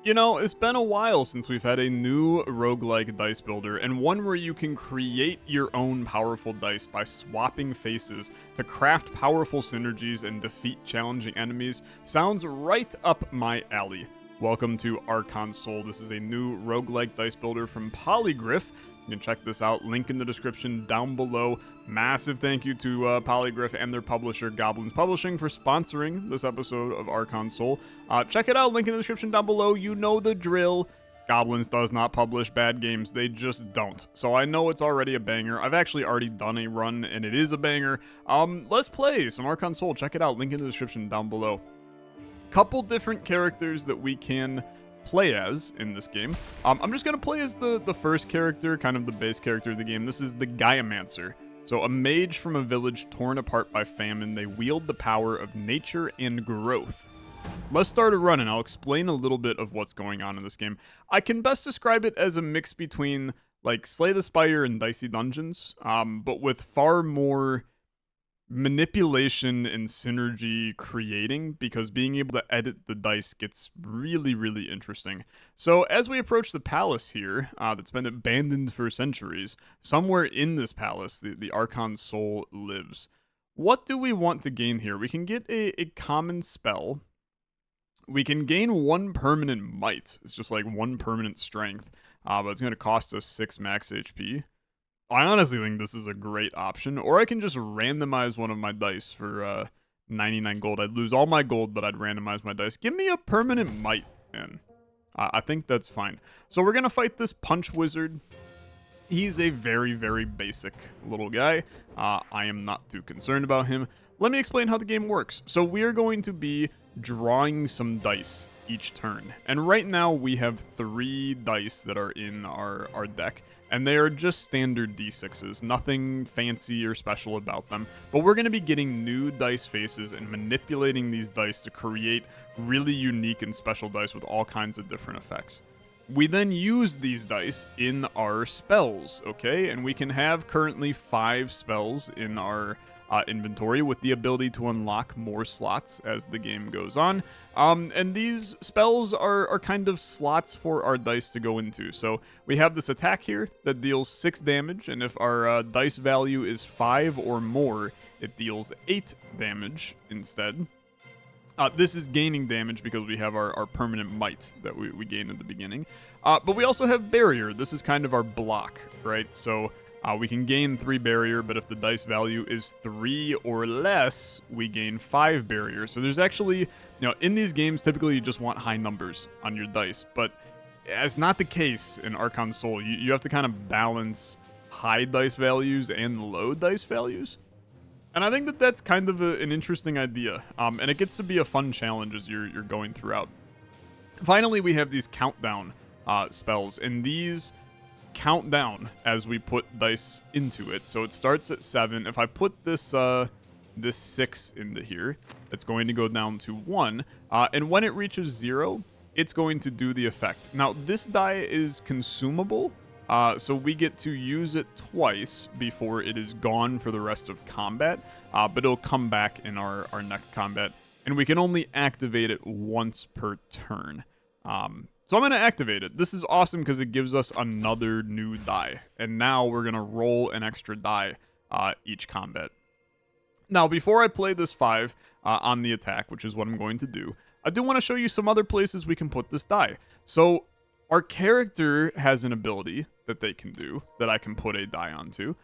You know, it's been a while since we've had a new roguelike dice builder, and one where you can create your own powerful dice by swapping faces to craft powerful synergies and defeat challenging enemies. Sounds right up my alley. Welcome to Archon Soul. This is a new roguelike dice builder from Polygryph. You can check this out, link in the description down below. Massive thank you to Polygryph and their publisher, Goblins Publishing, for sponsoring this episode of Archon Soul. Check it out, link in the description down below. You know the drill. Goblins does not publish bad games, they just don't. So I know it's already a banger. I've actually already done a run, and it is a banger. Let's play some Archon Soul. Check it out, link in the description down below. Couple different characters that we can play as in this game. I'm just gonna play as the first character, kind of the base character of the game. This is the Gaiamancer. So a mage from a village torn apart by famine. They wield the power of nature and growth. Let's start a run and I'll explain a little bit of what's going on in this game. I can best describe it as a mix between like Slay the Spire and Dicey Dungeons, but with far more manipulation and synergy creating, because being able to edit the dice gets really interesting. So as we approach the palace here, that's been abandoned for centuries, somewhere in this palace, the Archon Soul lives. What do we want to gain here? We can get a common spell. We can gain one permanent might. It's just like one permanent strength, but it's going to cost us 6 max HP. I honestly think this is a great option, or I can just randomize one of my dice for 99 gold. I'd lose all my gold, but I'd randomize my dice. Give me a permanent might, man. I think that's fine. So we're going to fight this punch wizard. He's a very basic little guy. I am not too concerned about him. Let me explain how the game works. So we are going to be drawing some dice each turn. And right now we have 3 dice that are in our deck. And they are just standard d6s, nothing fancy or special about them. But we're going to be getting new dice faces and manipulating these dice to create really unique and special dice with all kinds of different effects. We then use these dice in our spells, okay? And we can have currently 5 spells in our inventory with the ability to unlock more slots as the game goes on. And these spells are kind of slots for our dice to go into. So we have this attack here that deals 6 damage, and if our dice value is 5 or more, it deals 8 damage instead. This is gaining damage because we have our permanent might that we gain at the beginning. But we also have barrier. This is kind of our block, right? So we can gain 3 barrier, but if the dice value is 3 or less, we gain 5 barrier. So there's actually, you know, in these games, typically you just want high numbers on your dice, but that's not the case in Archon Soul. You have to kind of balance high dice values and low dice values. And I think that that's kind of an interesting idea, and it gets to be a fun challenge as you're going throughout. Finally, we have these countdown spells, and these count down as we put dice into it. So it starts at 7. If I put this 6 into here, it's going to go down to 1. And when it reaches 0, it's going to do the effect. Now, this die is consumable, so we get to use it twice before it is gone for the rest of combat, but it'll come back in our next combat. And we can only activate it once per turn. So I'm going to activate it. This is awesome because it gives us another new die. And now we're going to roll an extra die each combat. Now, before I play this 5 on the attack, which is what I'm going to do, I do want to show you some other places we can put this die. So our character has an ability that they can do that I can put a die onto.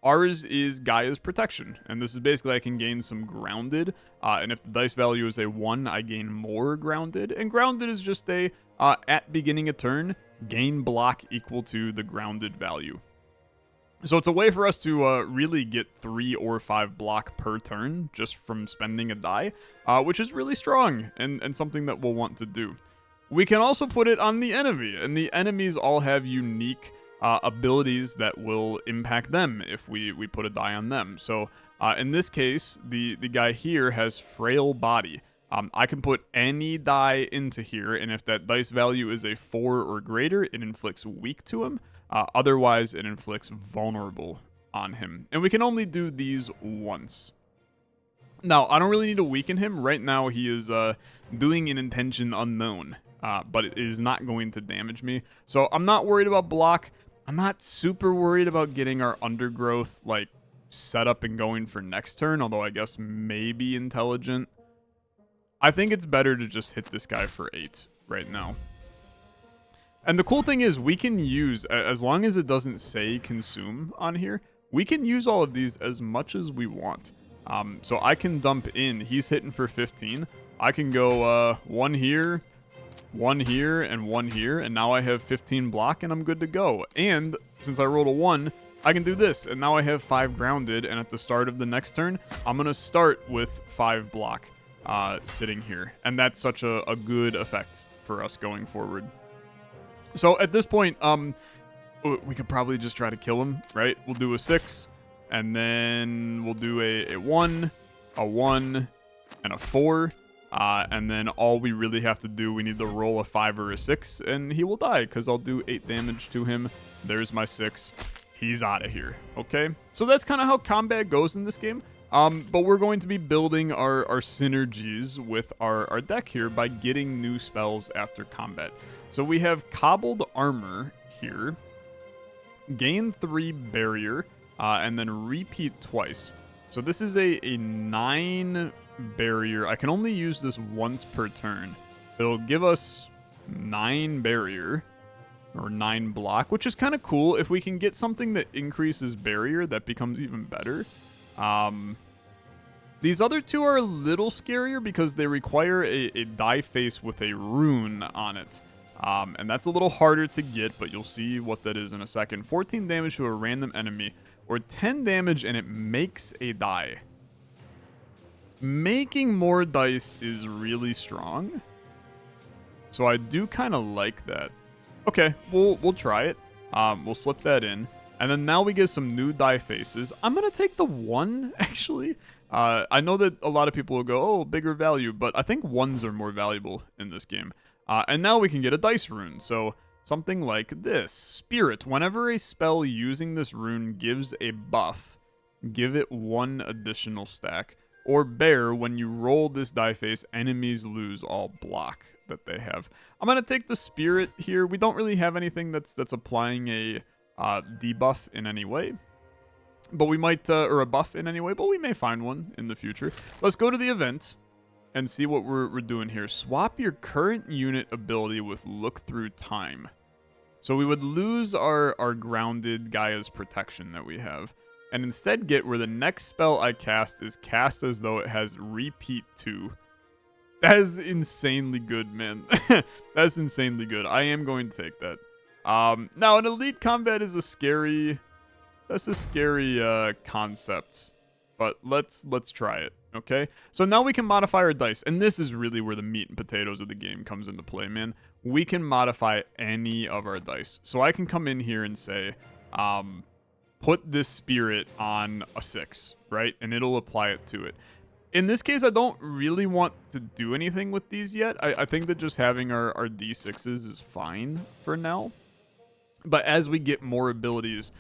Ours is Gaia's Protection, and this is basically I can gain some grounded, and if the dice value is a 1, I gain more grounded, and grounded is just a, at beginning a turn, gain block equal to the grounded value. So it's a way for us to really get 3 or 5 block per turn just from spending a die, which is really strong, and something that we'll want to do. We can also put it on the enemy, and the enemies all have unique abilities that will impact them if we put a die on them. So in this case, the guy here has frail body. I can put any die into here, and if that dice value is a 4 or greater, it inflicts weak to him. Otherwise, it inflicts vulnerable on him. And we can only do these once. Now, I don't really need to weaken him. Right now, he is doing an intention unknown. but it is not going to damage me. So I'm not worried about block. I'm not super worried about getting our undergrowth like set up and going for next turn, although I guess maybe intelligent. I think it's better to just hit this guy for 8 right now. And the cool thing is we can use, as long as it doesn't say consume on here, we can use all of these as much as we want. So I can dump in, he's hitting for 15. I can go 1 here, 1 here, and 1 here, and now I have 15 block and I'm good to go. And since I rolled a 1, I can do this, and now I have 5 grounded, and at the start of the next turn, I'm going to start with 5 block sitting here. And that's such a good effect for us going forward. So at this point, we could probably just try to kill him, right? We'll do a 6, and then we'll do a 1, a 1, and a 4. And then all we really have to do, we need to roll a 5 or a 6, and he will die, because I'll do 8 damage to him. There's my 6. He's out of here, okay? So that's kind of how combat goes in this game. But we're going to be building our synergies with our deck here by getting new spells after combat. So we have Cobbled Armor here, gain 3 barrier, and then repeat twice. So this is a 9 barrier. I can only use this once per turn. It'll give us 9 barrier, or 9 block, which is kind of cool. If we can get something that increases barrier, that becomes even better. These other 2 are a little scarier because they require a die face with a rune on it. And that's a little harder to get, but you'll see what that is in a second. 14 damage to a random enemy, or 10 damage and it makes a die. Making more dice is really strong. So I do kind of like that. Okay, we'll try it. We'll slip that in. And then now we get some new die faces. I'm going to take the 1, actually. I know that a lot of people will go, oh, bigger value, but I think 1s are more valuable in this game. And now we can get a dice rune. So something like this. Spirit. Whenever a spell using this rune gives a buff, give it 1 additional stack. Or Bear, when you roll this die face, enemies lose all block that they have. I'm going to take the Spirit here. We don't really have anything that's applying a debuff in any way. But we might, or a buff in any way, but we may find one in the future. Let's go to the event and see what we're doing here. Swap your current unit ability with Look Through Time. So we would lose our grounded Gaia's Protection that we have, and instead get where the next spell I cast is cast as though it has repeat 2. That is insanely good, man. That's insanely good. I am going to take that. Now, an elite combat is a scary... That's a scary concept, but let's try it, okay? So now we can modify our dice, and this is really where the meat and potatoes of the game comes into play, man. We can modify any of our dice. So I can come in here and say, put this Spirit on a 6, right? And it'll apply it to it. In this case, I don't really want to do anything with these yet. I think that just having our D6s is fine for now. But as we get more abilities,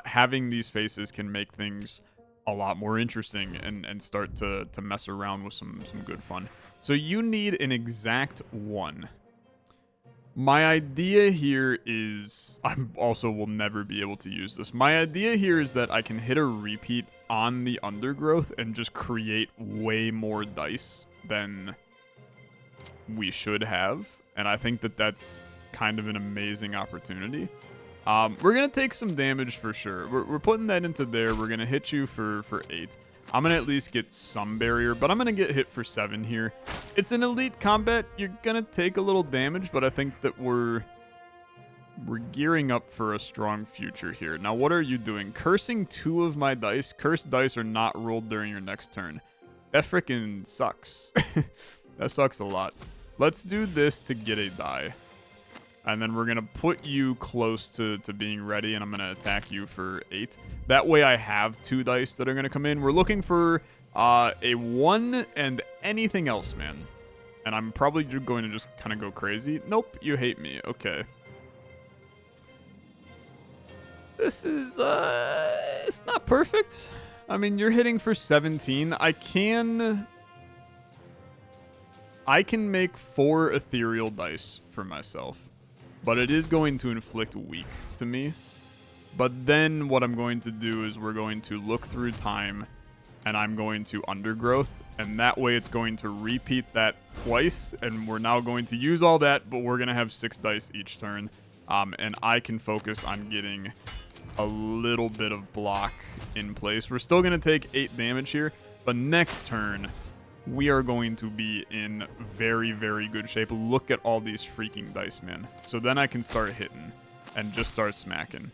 having these faces can make things a lot more interesting and start to mess around with some good fun. So you need an exact 1. My idea here is, I also will never be able to use this. My idea here is that I can hit a repeat on the undergrowth and just create way more dice than we should have. And I think that that's kind of an amazing opportunity. We're going to take some damage for sure. We're putting that into there. We're going to hit you for 8. I'm going to at least get some barrier, but I'm going to get hit for 7 here. It's an elite combat. You're going to take a little damage, but I think that we're gearing up for a strong future here. Now, what are you doing? Cursing 2 of my dice. Cursed dice are not rolled during your next turn. That freaking sucks. That sucks a lot. Let's do this to get a die. And then we're going to put you close to being ready, and I'm going to attack you for 8. That way I have 2 dice that are going to come in. We're looking for a 1 and anything else, man. And I'm probably going to just kind of go crazy. Nope, you hate me. Okay. This is, it's not perfect. I mean, you're hitting for 17. I can... I can make 4 ethereal dice for myself, but it is going to inflict weak to me. But then what I'm going to do is we're going to look through time, and I'm going to undergrowth, and that way it's going to repeat that twice, and we're now going to use all that, but we're going to have 6 dice each turn, and I can focus on getting a little bit of block in place. We're still going to take 8 damage here, but next turn, we are going to be in very, very good shape. Look at all these freaking dice, man. So then I can start hitting and just start smacking.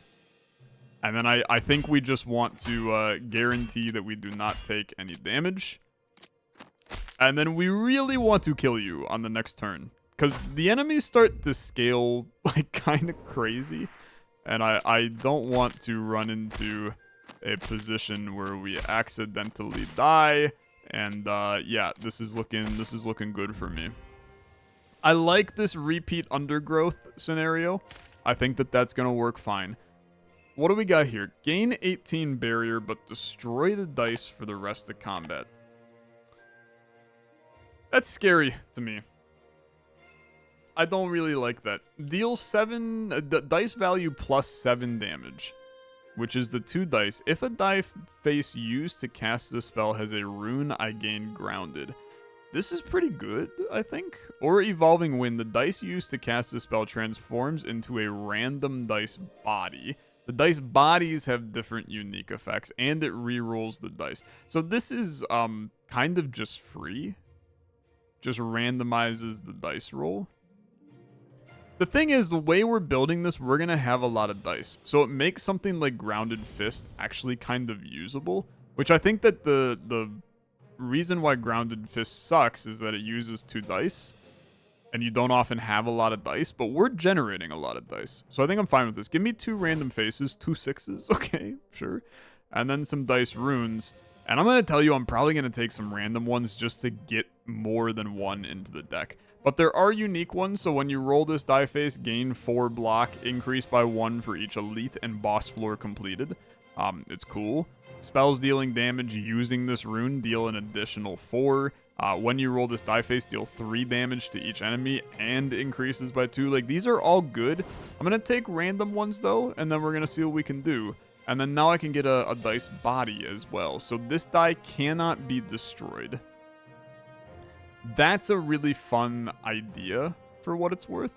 And then I think we just want to guarantee that we do not take any damage. And then we really want to kill you on the next turn, because the enemies start to scale like kind of crazy. And I don't want to run into a position where we accidentally die. And yeah, this is looking good for me. I like this repeat undergrowth scenario. I think that that's going to work fine. What do we got here? Gain 18 barrier, but destroy the dice for the rest of combat. That's scary to me. I don't really like that. Deal 7 dice value plus 7 damage, which is the 2 dice. If a die face used to cast this spell has a rune, I gain grounded. This is pretty good, I think. Or Evolving Wind. The dice used to cast this spell transforms into a random dice body. The dice bodies have different unique effects, and it rerolls the dice. So this is kind of just free. Just randomizes the dice roll. The thing is, the way we're building this, we're going to have a lot of dice. So it makes something like Grounded Fist actually kind of usable, which I think that the reason why Grounded Fist sucks is that it uses 2 dice, and you don't often have a lot of dice, but we're generating a lot of dice. So I think I'm fine with this. Give me 2 random faces, 2 6s, okay, sure. And then some dice runes. And I'm going to tell you, I'm probably going to take some random ones just to get more than 1 into the deck. But there are unique ones, so when you roll this die face, gain 4 block, increase by 1 for each elite and boss floor completed. It's cool. Spells dealing damage using this rune deal an additional 4. When you roll this die face, deal 3 damage to each enemy and increases by 2. Like, these are all good. I'm going to take random ones, though, and then we're going to see what we can do. And then now I can get a dice body as well. So this die cannot be destroyed. That's a really fun idea for what it's worth.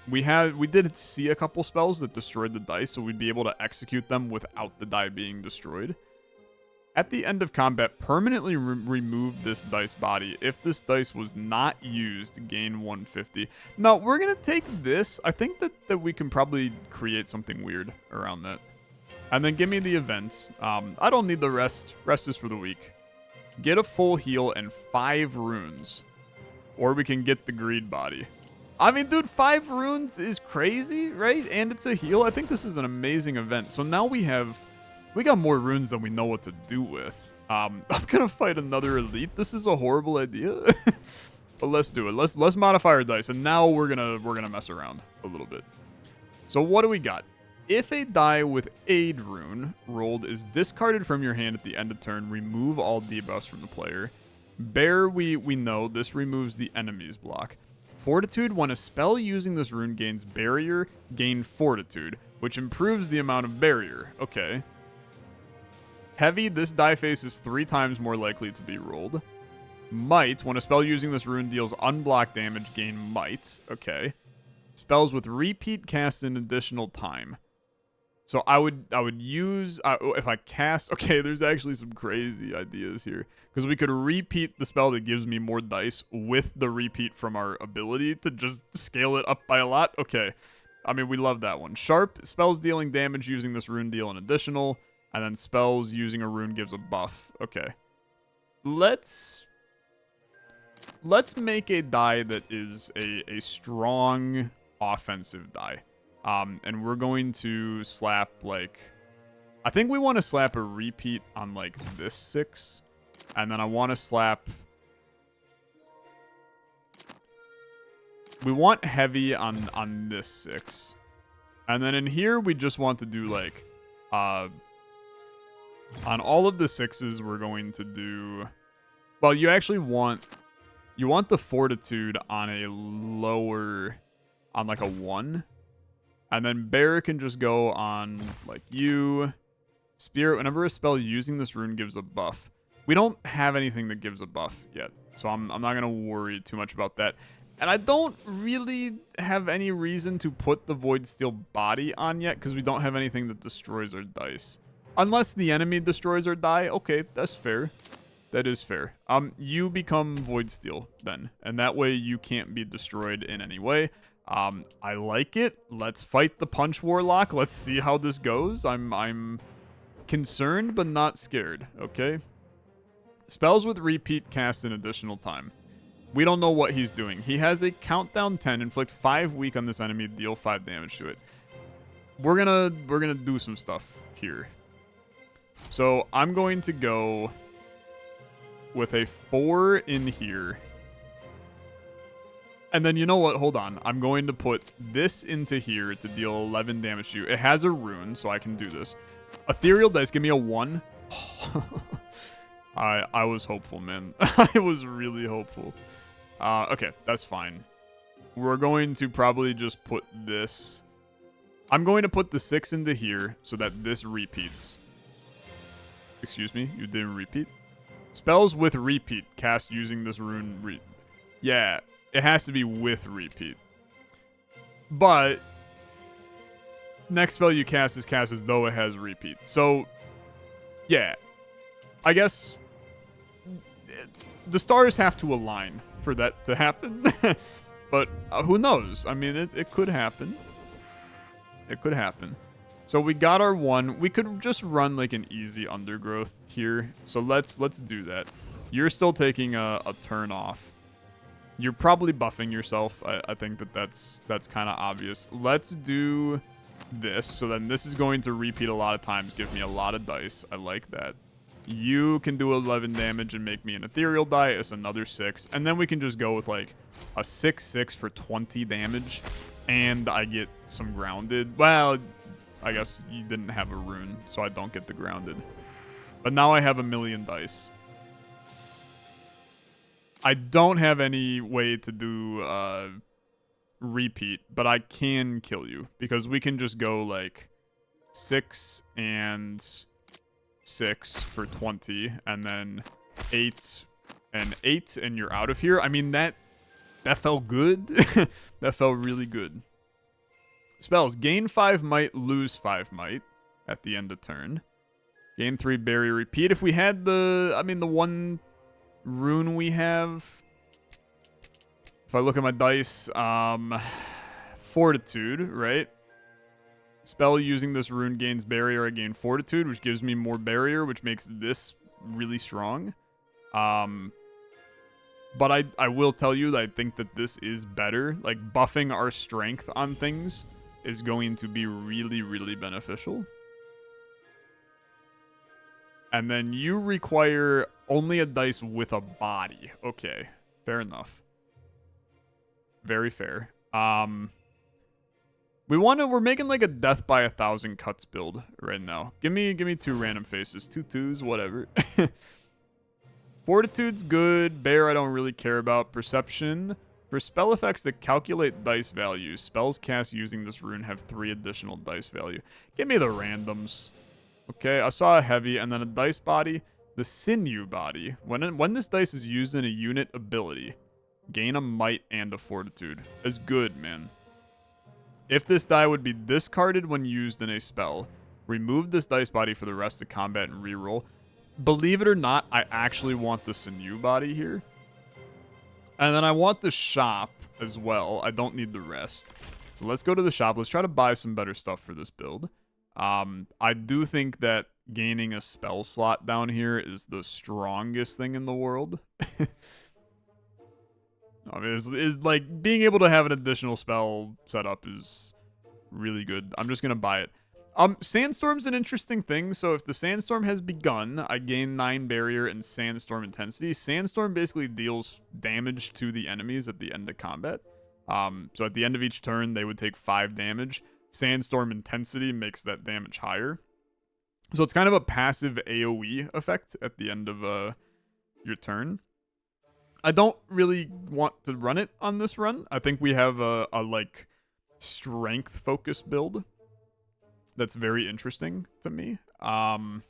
We did see a couple spells that destroyed the dice, so we'd be able to execute them without the die being destroyed. At the end of combat, permanently remove this dice body. If this dice was not used, gain 150. No, we're going to take this. I think that we can probably create something weird around that. And then give me the events. I don't need the rest. Rest is for the week. Get a full heal and 5 runes. Or we can get the greed body. I mean, dude, 5 runes is crazy, right? And it's a heal. I think this is an amazing event. So now we got more runes than we know what to do with. I'm gonna fight another elite. This is a horrible idea. But let's do it. Let's modify our dice. And now we're gonna mess around a little bit. So what do we got? If a die with Aid rune rolled is discarded from your hand at the end of turn, remove all debuffs from the player. Bear, we know this removes the enemy's block. Fortitude, when a spell using this rune gains barrier, gain fortitude, which improves the amount of barrier. Okay. Heavy, this die face is 3 times more likely to be rolled. Might, when a spell using this rune deals unblocked damage, gain might. Okay. Spells with repeat cast in additional time. So I would use, if I cast, okay, there's actually some crazy ideas here. Because we could repeat the spell that gives me more dice with the repeat from our ability to just scale it up by a lot. Okay, I mean, we love that one. Sharp, spells dealing damage using this rune deal an additional. And then spells using a rune gives a buff. Okay. Let's make a die that is a strong offensive die. And we're going to slap, like, I think we want to slap a repeat on, like, this 6. And then I want to slap, we want heavy on this 6. And then in here, we just want to do, like, on all of the 6s, we're going to do, well, you actually want You want the Fortitude on a lower, on like a 1. And then Bear can just go on like you. Spirit, whenever a spell using this rune gives a buff. We don't have anything that gives a buff yet, so I'm not going to worry too much about that. And I don't really have any reason to put the Void Steel body on yet, because we don't have anything that destroys our dice. Unless the enemy destroys our die, okay, that's fair. That is fair. You become Void Steel then, and that way you can't be destroyed in any way. I like it. Let's fight the Punch Warlock. Let's see how this goes. I'm concerned, but not scared, okay? Spells with repeat cast an additional time. We don't know what he's doing. He has a countdown 10, inflict 5 weak on this enemy, deal 5 damage to it. We're gonna do some stuff here. So I'm going to go with a 4 in here. And then you know what? Hold on. I'm going to put this into here to deal 11 damage to you. It has a rune, so I can do this. Ethereal dice, give me a 1. I was hopeful, man. I was really hopeful. Okay, that's fine. We're going to probably just put this. I'm going to put the 6 into here so that this repeats. Excuse me, you didn't repeat? Spells with repeat cast using this rune. Yeah, it has to be with repeat. But next spell you cast is cast as though it has repeat. So, yeah. I guess the stars have to align for that to happen. But who knows? I mean, it could happen. It could happen. So we got our 1. We could just run like an easy undergrowth here. So let's do that. You're still taking a turn off. You're probably buffing yourself. I think that's kind of obvious. Let's do this. So then this is going to repeat a lot of times, give me a lot of dice. I like that. You can do 11 damage and make me an ethereal die. It's another 6. And then we can just go with like a 6/6 for 20 damage. And I get some grounded. Well, I guess you didn't have a rune, so I don't get the grounded. But now I have a million dice. I don't have any way to do repeat, but I can kill you. Because we can just go like 6 and 6 for 20, and then 8 and 8, and you're out of here. I mean, that felt good. That felt really good. Spells. Gain 5 might, lose 5 might at the end of turn. Gain 3 barrier repeat. If we had the one rune we have. If I look at my dice, Fortitude, right? Spell using this rune gains barrier. I gain Fortitude, which gives me more barrier, which makes this really strong. But I will tell you that I think that this is better. Like, buffing our strength on things is going to be really, really beneficial. And then you require only a dice with a body. Okay, fair enough. Very fair. We're making like a death by 1,000 cuts build right now. Give me 2 random faces, 2 2s, whatever. Fortitude's good. Bear I don't really care about. Perception. For spell effects that calculate dice values, spells cast using this rune have 3 additional dice value. Give me the randoms. Okay, I saw a heavy and then a dice body. The sinew body. When this dice is used in a unit ability, gain a might and a fortitude. Is good, man. If this die would be discarded when used in a spell, remove this dice body for the rest of combat and reroll. Believe it or not, I actually want the sinew body here. And then I want the shop as well. I don't need the rest. So let's go to the shop. Let's try to buy some better stuff for this build. I do think that gaining a spell slot down here is the strongest thing in the world. I mean, it's like being able to have an additional spell set up is really good. I'm just going to buy it. Sandstorm's an interesting thing. So if the Sandstorm has begun, I gain 9 barrier and Sandstorm intensity. Sandstorm basically deals damage to the enemies at the end of combat. So at the end of each turn, they would take 5 damage. Sandstorm intensity makes that damage higher. So it's kind of a passive AoE effect at the end of your turn. I don't really want to run it on this run. I think we have a like strength focused build that's very interesting to me. And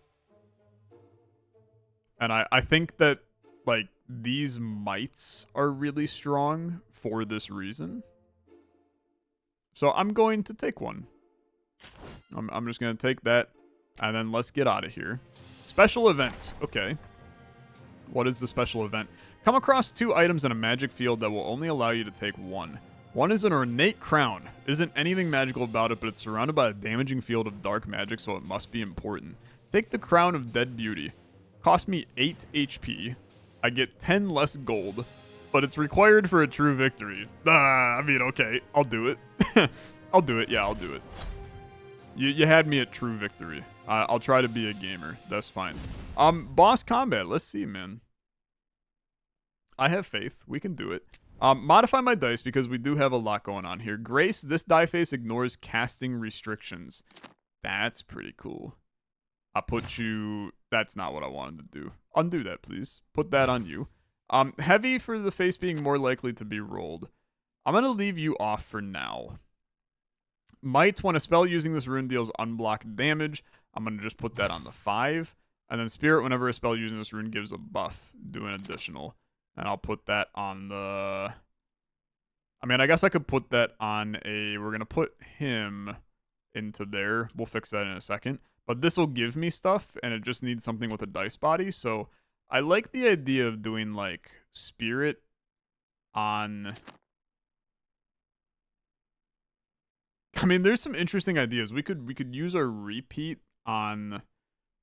I think that like these mites are really strong for this reason. So I'm going to take one. I'm just going to take that, and then let's get out of here. Special event. Okay. What is the special event? Come across 2 items in a magic field that will only allow you to take 1. One is an ornate crown. Isn't anything magical about it, but it's surrounded by a damaging field of dark magic, so it must be important. Take the crown of dead beauty. Cost me 8 HP. I get 10 less gold, but it's required for a true victory. I mean, okay, I'll do it. I'll do it. Yeah, I'll do it. You had me at true victory. I'll try to be a gamer. That's fine. Boss combat. Let's see, man. I have faith. We can do it. Modify my dice because we do have a lot going on here. Grace, this die face ignores casting restrictions. That's pretty cool. I put you... That's not what I wanted to do. Undo that, please. Put that on you. Heavy for the face being more likely to be rolled. I'm going to leave you off for now. Might, when a spell using this rune deals unblocked damage, I'm going to just put that on the 5. And then Spirit, whenever a spell using this rune gives a buff, do an additional. And I'll put that on the... I mean, I guess I could put that on a... We're going to put him into there. We'll fix that in a second. But this will give me stuff, and it just needs something with a dice body. So I like the idea of doing, like, Spirit on... I mean, there's some interesting ideas. We could use our repeat on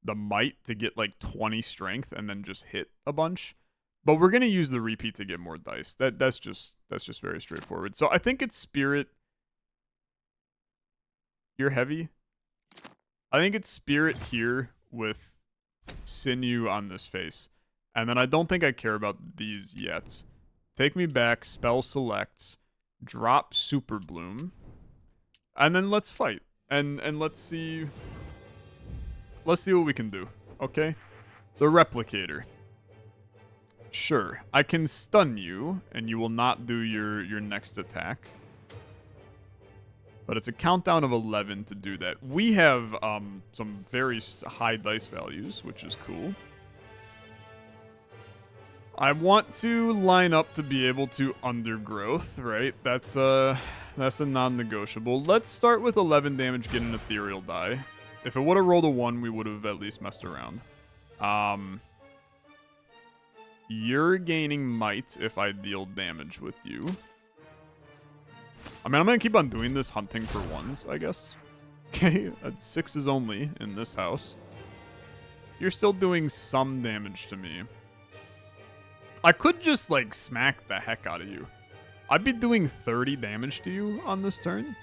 the might to get like 20 strength and then just hit a bunch. But we're gonna use the repeat to get more dice. That's just very straightforward. So I think it's Spirit. You're heavy. I think it's Spirit here with Sinew on this face. And then I don't think I care about these yet. Take me back, spell select, drop Super Bloom. And then let's fight. And let's see what we can do. Okay? The Replicator. Sure. I can stun you, and you will not do your next attack. But it's a countdown of 11 to do that. We have some very high dice values, which is cool. I want to line up to be able to undergrowth, right? That's a non-negotiable. Let's start with 11 damage, get an ethereal die. If it would have rolled a 1, we would have at least messed around. You're gaining might if I deal damage with you. I mean, I'm going to keep on doing this hunting for 1s, I guess. Okay, that's 6s only in this house. You're still doing some damage to me. I could just, like, smack the heck out of you. I'd be doing 30 damage to you on this turn.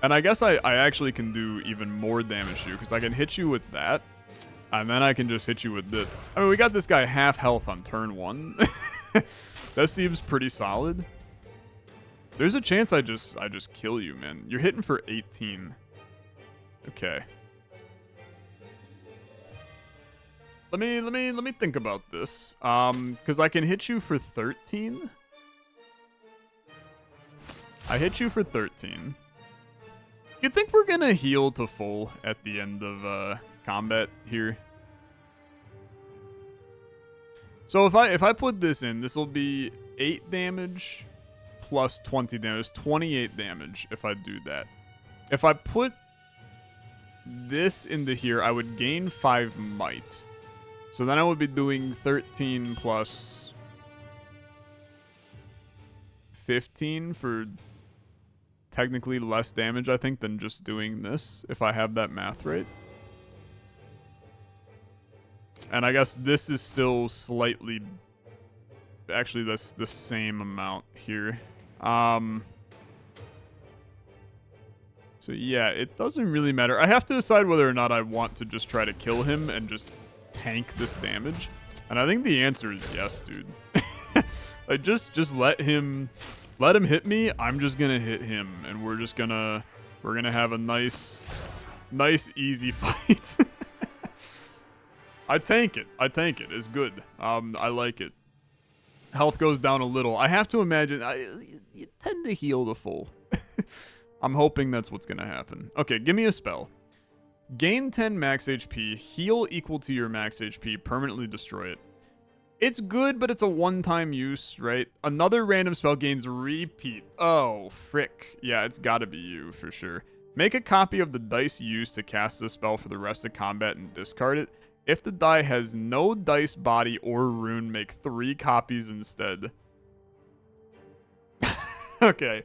And I guess I actually can do even more damage to you, because I can hit you with that, and then I can just hit you with this. I mean, we got this guy half health on turn 1. That seems pretty solid. There's a chance I just kill you, man. You're hitting for 18. Okay. Let me think about this. Because I can hit you for 13. I hit you for 13. You think we're gonna heal to full at the end of combat here? So if I put this in, this will be 8 damage plus 20 damage, 28 damage if I do that. If I put this into here, I would gain 5 might. So then I would be doing 13 plus 15 for technically less damage, I think, than just doing this, if I have that math right. And I guess this is still slightly... Actually, that's the same amount here. So yeah, it doesn't really matter. I have to decide whether or not I want to just try to kill him and just tank this damage. And I think the answer is yes, dude. Like, just let him hit me. I'm just gonna hit him, and we're gonna have a nice easy fight. I tank it. I tank it. It's good. I like it. Health goes down a little. I have to imagine you tend to heal the full. I'm hoping that's what's gonna happen. Okay, give me a spell. Gain 10 max HP, heal equal to your max HP, permanently destroy it. It's good, but it's a one-time use, right? Another random spell gains repeat. Oh, frick. Yeah, it's gotta be you, for sure. Make a copy of the dice used to cast this spell for the rest of combat and discard it. If the die has no dice, body, or rune, make 3 copies instead. Okay.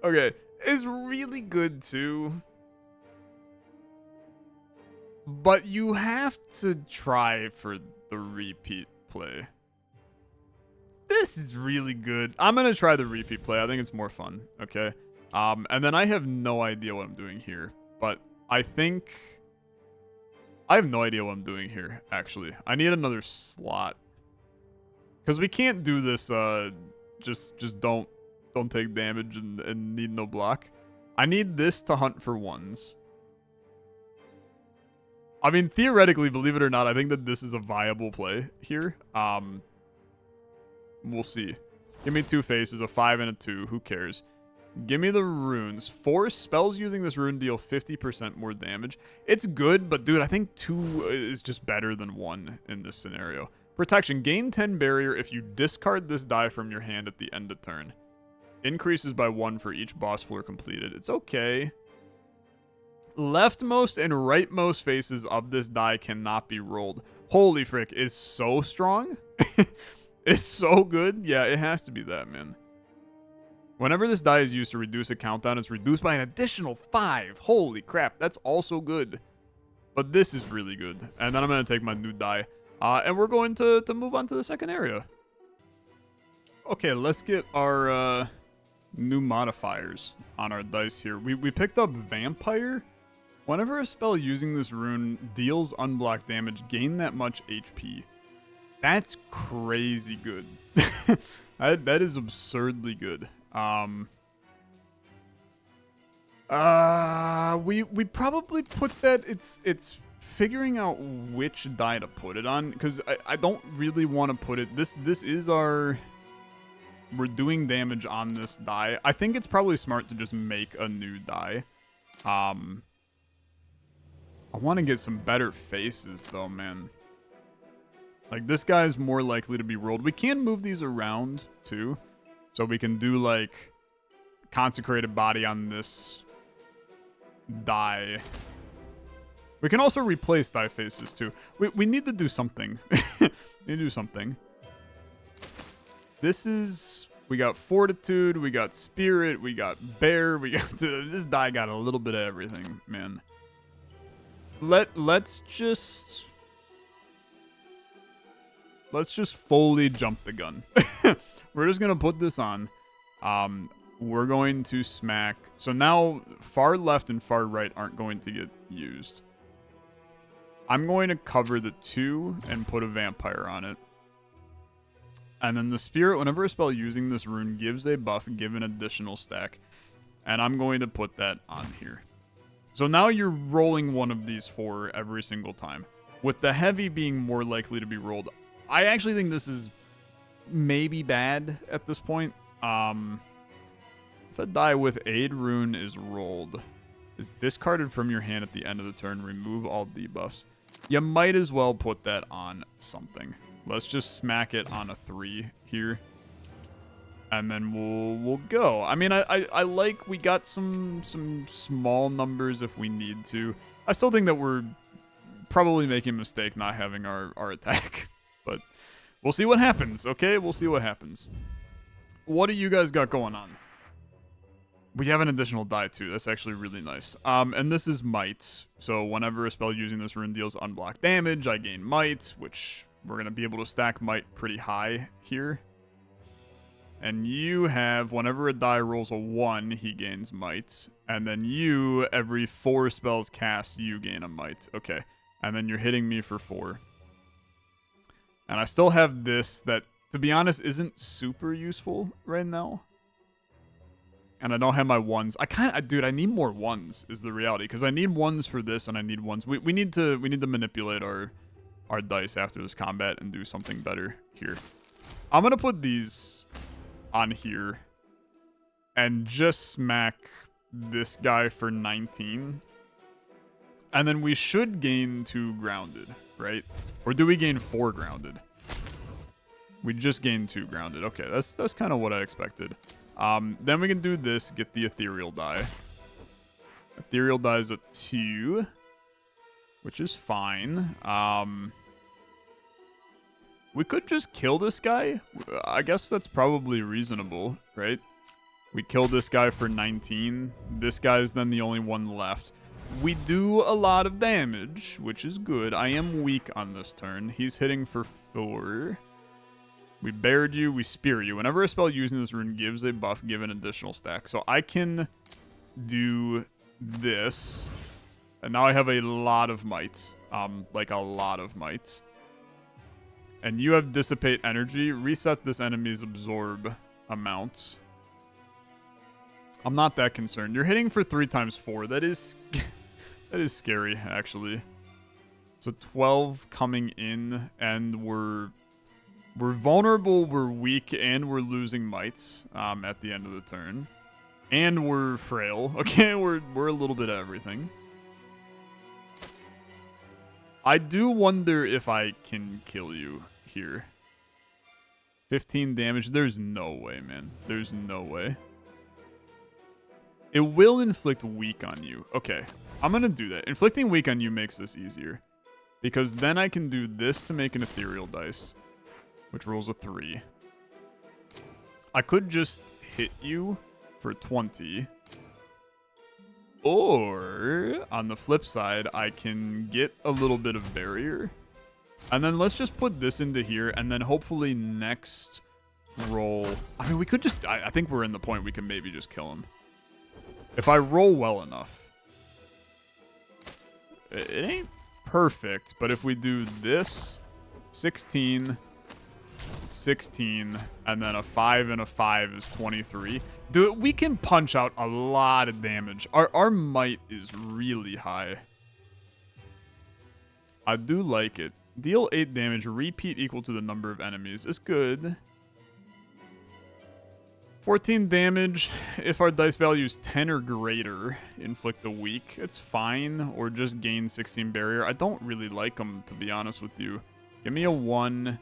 Okay. It's really good, too. But you have to try for the repeat play. This is really good. I'm going to try the repeat play. I think it's more fun. Okay. And then I have no idea what I'm doing here. But I think... I have no idea what I'm doing here, actually. I need another slot. Because we can't do this, just don't take damage and need no block. I need this to hunt for ones. I mean, theoretically, believe it or not, I think that this is a viable play here. We'll see. Give me 2 faces, a 5 and a 2. Who cares? Give me the runes. 4 spells using this rune deal 50% more damage. It's good, but dude, I think 2 is just better than 1 in this scenario. Protection. Gain 10 barrier if you discard this die from your hand at the end of turn. Increases by 1 for each boss floor completed. It's okay. Leftmost and rightmost faces of this die cannot be rolled. Holy frick, is so strong. It's so good. Yeah, it has to be that, man. Whenever this die is used to reduce a countdown, it's reduced by an additional 5. Holy crap, that's also good. But this is really good. And then I'm going to take my new die. And we're going to move on to the second area. Okay, let's get our new modifiers on our dice here. We picked up Vampire. Whenever a spell using this rune deals unblocked damage, gain that much HP. That's crazy good. That is absurdly good. We probably put that. It's figuring out which die to put it on, because I don't really want to put it. This is our. We're doing damage on this die. I think it's probably smart to just make a new die. I want to get some better faces though, man. Like, this guy's more likely to be rolled. We can move these around, too. So we can do, like, consecrated body on this die. We can also replace die faces, too. We need to do something. We need to do something. This is... We got Fortitude, we got Spirit, we got Bear, we got... This die got a little bit of everything, man. Let's just fully jump the gun. We're just going to put this on. We're going to smack. So now far left and far right aren't going to get used. I'm going to cover the 2 and put a vampire on it. And then the spirit, whenever a spell using this rune gives a buff, give an additional stack. And I'm going to put that on here. So now you're rolling one of these 4 every single time. With the heavy being more likely to be rolled. I actually think this is maybe bad at this point. If a die with aid rune is rolled, is discarded from your hand at the end of the turn, remove all debuffs. You might as well put that on something. Let's just smack it on a 3 here. And then we'll go. I mean, I like we got some small numbers if we need to. I still think that we're probably making a mistake not having our attack. But we'll see what happens, okay? We'll see what happens. What do you guys got going on? We have an additional die, too. That's actually really nice. And this is Might. So whenever a spell using this rune deals unblocked damage, I gain Might, which we're going to be able to stack Might pretty high here. And you have, whenever a die rolls a 1, he gains Might. And then you, every 4 spells cast, you gain a Might. Okay. And then you're hitting me for 4. And I still have this that, to be honest, isn't super useful right now. And I don't have my 1s. Dude, I need more 1s is the reality. Because I need 1s for this and I need 1s. We need to manipulate our our dice after this combat and do something better here. I'm going to put these on here and just smack this guy for 19. And then we should gain 2 grounded, right? Or do we gain 4 grounded? We just gained 2 grounded. Okay, that's kind of what I expected. Then we can do this, get the ethereal die. Ethereal die is a 2, which is fine. We could just kill this guy. I guess that's probably reasonable, right? We kill this guy for 19. This guy's then the only one left. We do a lot of damage, which is good. I am weak on this turn. He's hitting for 4. We bared you, we spear you. Whenever a spell using this rune gives a buff, give an additional stack. So I can do this. And now I have a lot of might. Like a lot of might. And you have dissipate energy. Reset this enemy's absorb amount. I'm not that concerned. You're hitting for 3 times 4. That is that is scary, actually. So 12 coming in, and we're vulnerable, we're weak, and we're losing mites at the end of the turn. And we're frail. Okay, we're a little bit of everything. I do wonder if I can kill you here. 15 damage. There's no way, man. There's no way. It will inflict weak on you. Okay, I'm going to do that. Inflicting weak on you makes this easier. Because then I can do this to make an ethereal dice, which rolls a 3. I could just hit you for 20. Or, on the flip side, I can get a little bit of barrier. And then let's just put this into here, and then hopefully next roll... I mean, we could just... I think we're in the point we can maybe just kill him. If I roll well enough. It ain't perfect, but if we do this, 16, 16, and then a 5 and a 5 is 23. Dude, we can punch out a lot of damage. Our might is really high. I do like it. Deal 8 damage, repeat equal to the number of enemies. It's good. 14 damage. If our dice value is 10 or greater, inflict a weak. It's fine. Or just gain 16 barrier. I don't really like them, to be honest with you. Give me a 1.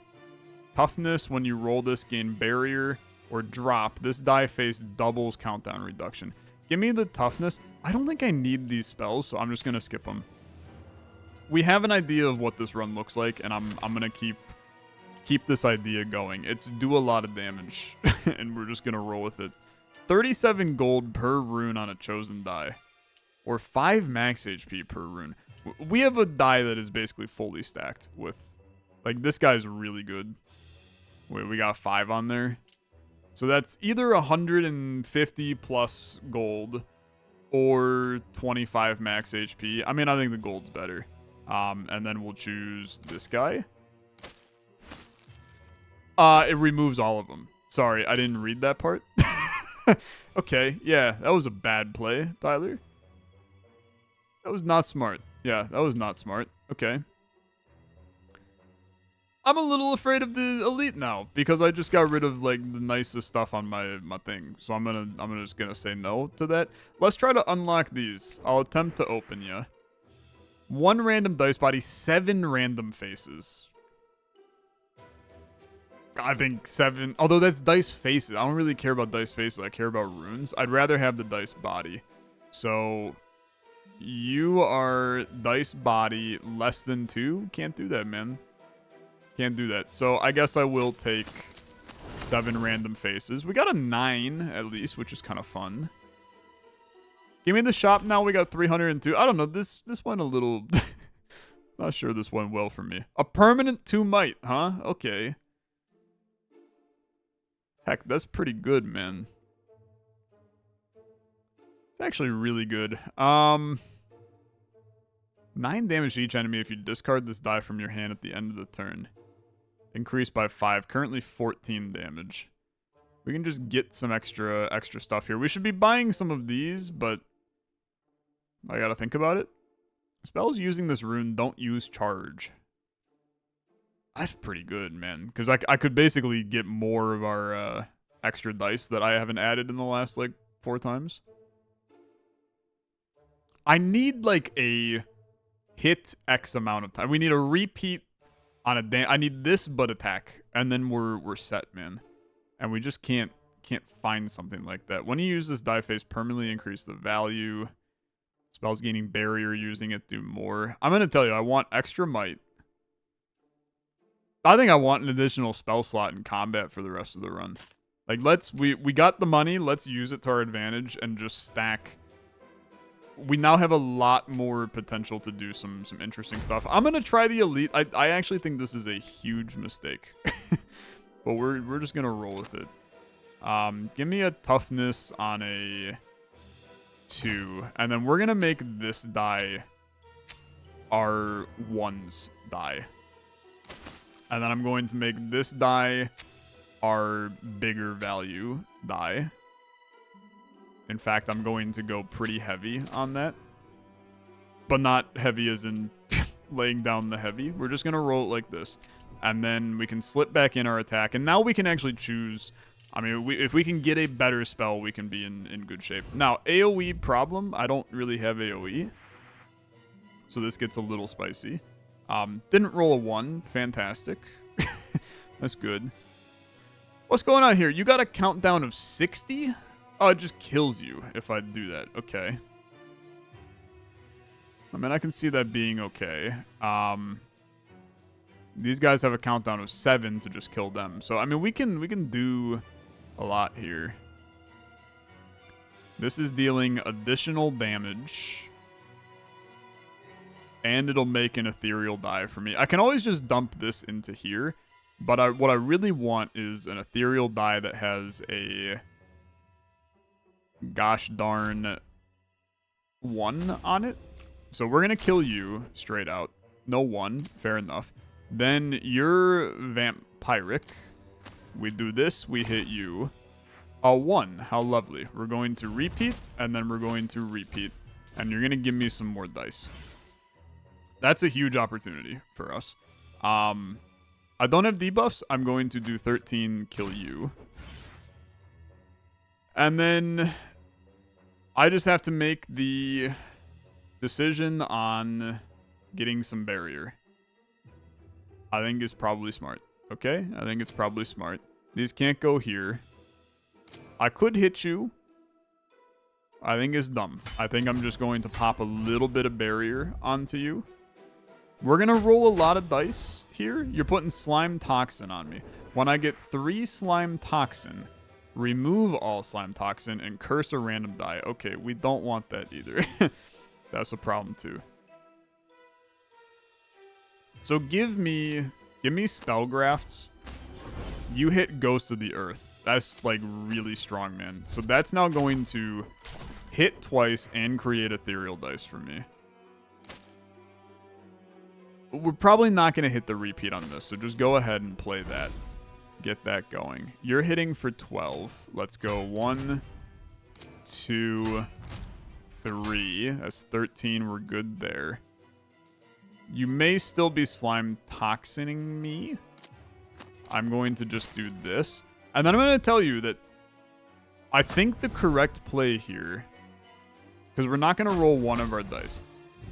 Toughness, when you roll this, gain barrier or drop. This die face doubles countdown reduction. Give me the toughness. I don't think I need these spells, so I'm just going to skip them. We have an idea of what this run looks like, and I'm going to keep this idea going. It's do a lot of damage, and we're just going to roll with it. 37 gold per rune on a chosen die, or 5 max HP per rune. We have a die that is basically fully stacked with, like, this guy's really good. Wait, we got 5 on there. So that's either 150 plus gold or 25 max HP. I mean, I think the gold's better. And then we'll choose this guy. It removes all of them. Sorry, I didn't read that part. Okay, yeah, that was a bad play, Tyler. That was not smart. Yeah, that was not smart. Okay. I'm a little afraid of the elite now because I just got rid of like the nicest stuff on my thing. So I'm just gonna say no to that. Let's try to unlock these. I'll attempt to open you. 1 random dice body, 7 random faces. I think 7, although that's dice faces. I don't really care about dice faces. I care about runes. I'd rather have the dice body. So you are dice body less than 2. Can't do that, man. Can't do that. So I guess I will take 7 random faces. We got a 9 at least, which is kind of fun. Give me the shop now. We got 302. I don't know. This went a little... Not sure this went well for me. A permanent 2 might, huh? Okay. Heck, that's pretty good, man. It's actually really good. 9 damage to each enemy if you discard this die from your hand at the end of the turn. Increased by 5. Currently 14 damage. We can just get some extra stuff here. We should be buying some of these, but I gotta think about it. Spells using this rune don't use charge. That's pretty good, man. Because I could basically get more of our extra dice that I haven't added in the last, like, 4 times. I need, like, a hit X amount of time. We need a repeat on a I need this but attack. And then we're set, man. And we just can't find something like that. When you use this die phase, permanently increase the value. Spells gaining barrier, using it do more. I'm going to tell you, I want extra might. I think I want an additional spell slot in combat for the rest of the run. Like, we got the money, let's use it to our advantage and just stack. We now have a lot more potential to do some interesting stuff. I'm going to try the elite. I actually think this is a huge mistake. But we're just going to roll with it. Give me a toughness on a 2. And then we're going to make this die our 1's die. And then I'm going to make this die our bigger value die. In fact, I'm going to go pretty heavy on that. But not heavy as in laying down the heavy. We're just going to roll it like this. And then we can slip back in our attack. And now we can actually choose. I mean, if we can get a better spell, we can be in good shape. Now, AoE problem. I don't really have AoE. So this gets a little spicy. Didn't roll a 1. Fantastic. That's good. What's going on here? You got a countdown of 60? Oh, it just kills you if I do that. Okay. I mean, I can see that being okay. These guys have a countdown of 7 to just kill them. So, I mean, we can do a lot here. This is dealing additional damage. And it'll make an ethereal die for me. I can always just dump this into here. But what I really want is an ethereal die that has a gosh darn 1 on it. So we're going to kill you straight out. No 1. Fair enough. Then you're vampiric. We do this. We hit you. A 1. How lovely. We're going to repeat. And then we're going to repeat. And you're going to give me some more dice. That's a huge opportunity for us. I don't have debuffs. I'm going to do 13, kill you. And then I just have to make the decision on getting some barrier. I think it's probably smart. Okay? I think it's probably smart. These can't go here. I could hit you. I think it's dumb. I think I'm just going to pop a little bit of barrier onto you. We're going to roll a lot of dice here. You're putting slime toxin on me. When I get 3 slime toxin, remove all slime toxin and curse a random die. Okay, we don't want that either. That's a problem too. So give me spellgrafts. You hit Ghost of the Earth. That's like really strong, man. So that's now going to hit twice and create ethereal dice for me. We're probably not going to hit the repeat on this, so just go ahead and play that. Get that going. You're hitting for 12. Let's go 1, 2, 3. That's 13. We're good there. You may still be slime toxining me. I'm going to just do this. And then I'm going to tell you that I think the correct play here, because we're not going to roll one of our dice,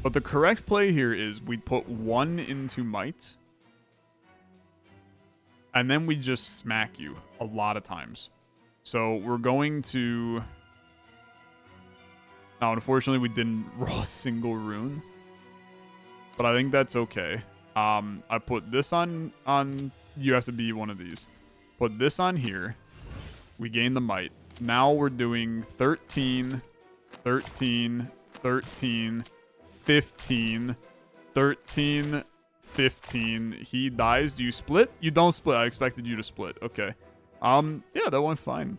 but the correct play here is we put 1 into might, and then we just smack you a lot of times. So we're going to... Now, unfortunately, we didn't roll a single rune, but I think that's okay. I put this on... You have to be one of these. Put this on here. We gain the might. Now we're doing 13, 13, 13, 15, 13, 15. He dies. Do you split? You don't split. I expected you to split. Okay. Yeah, that went fine.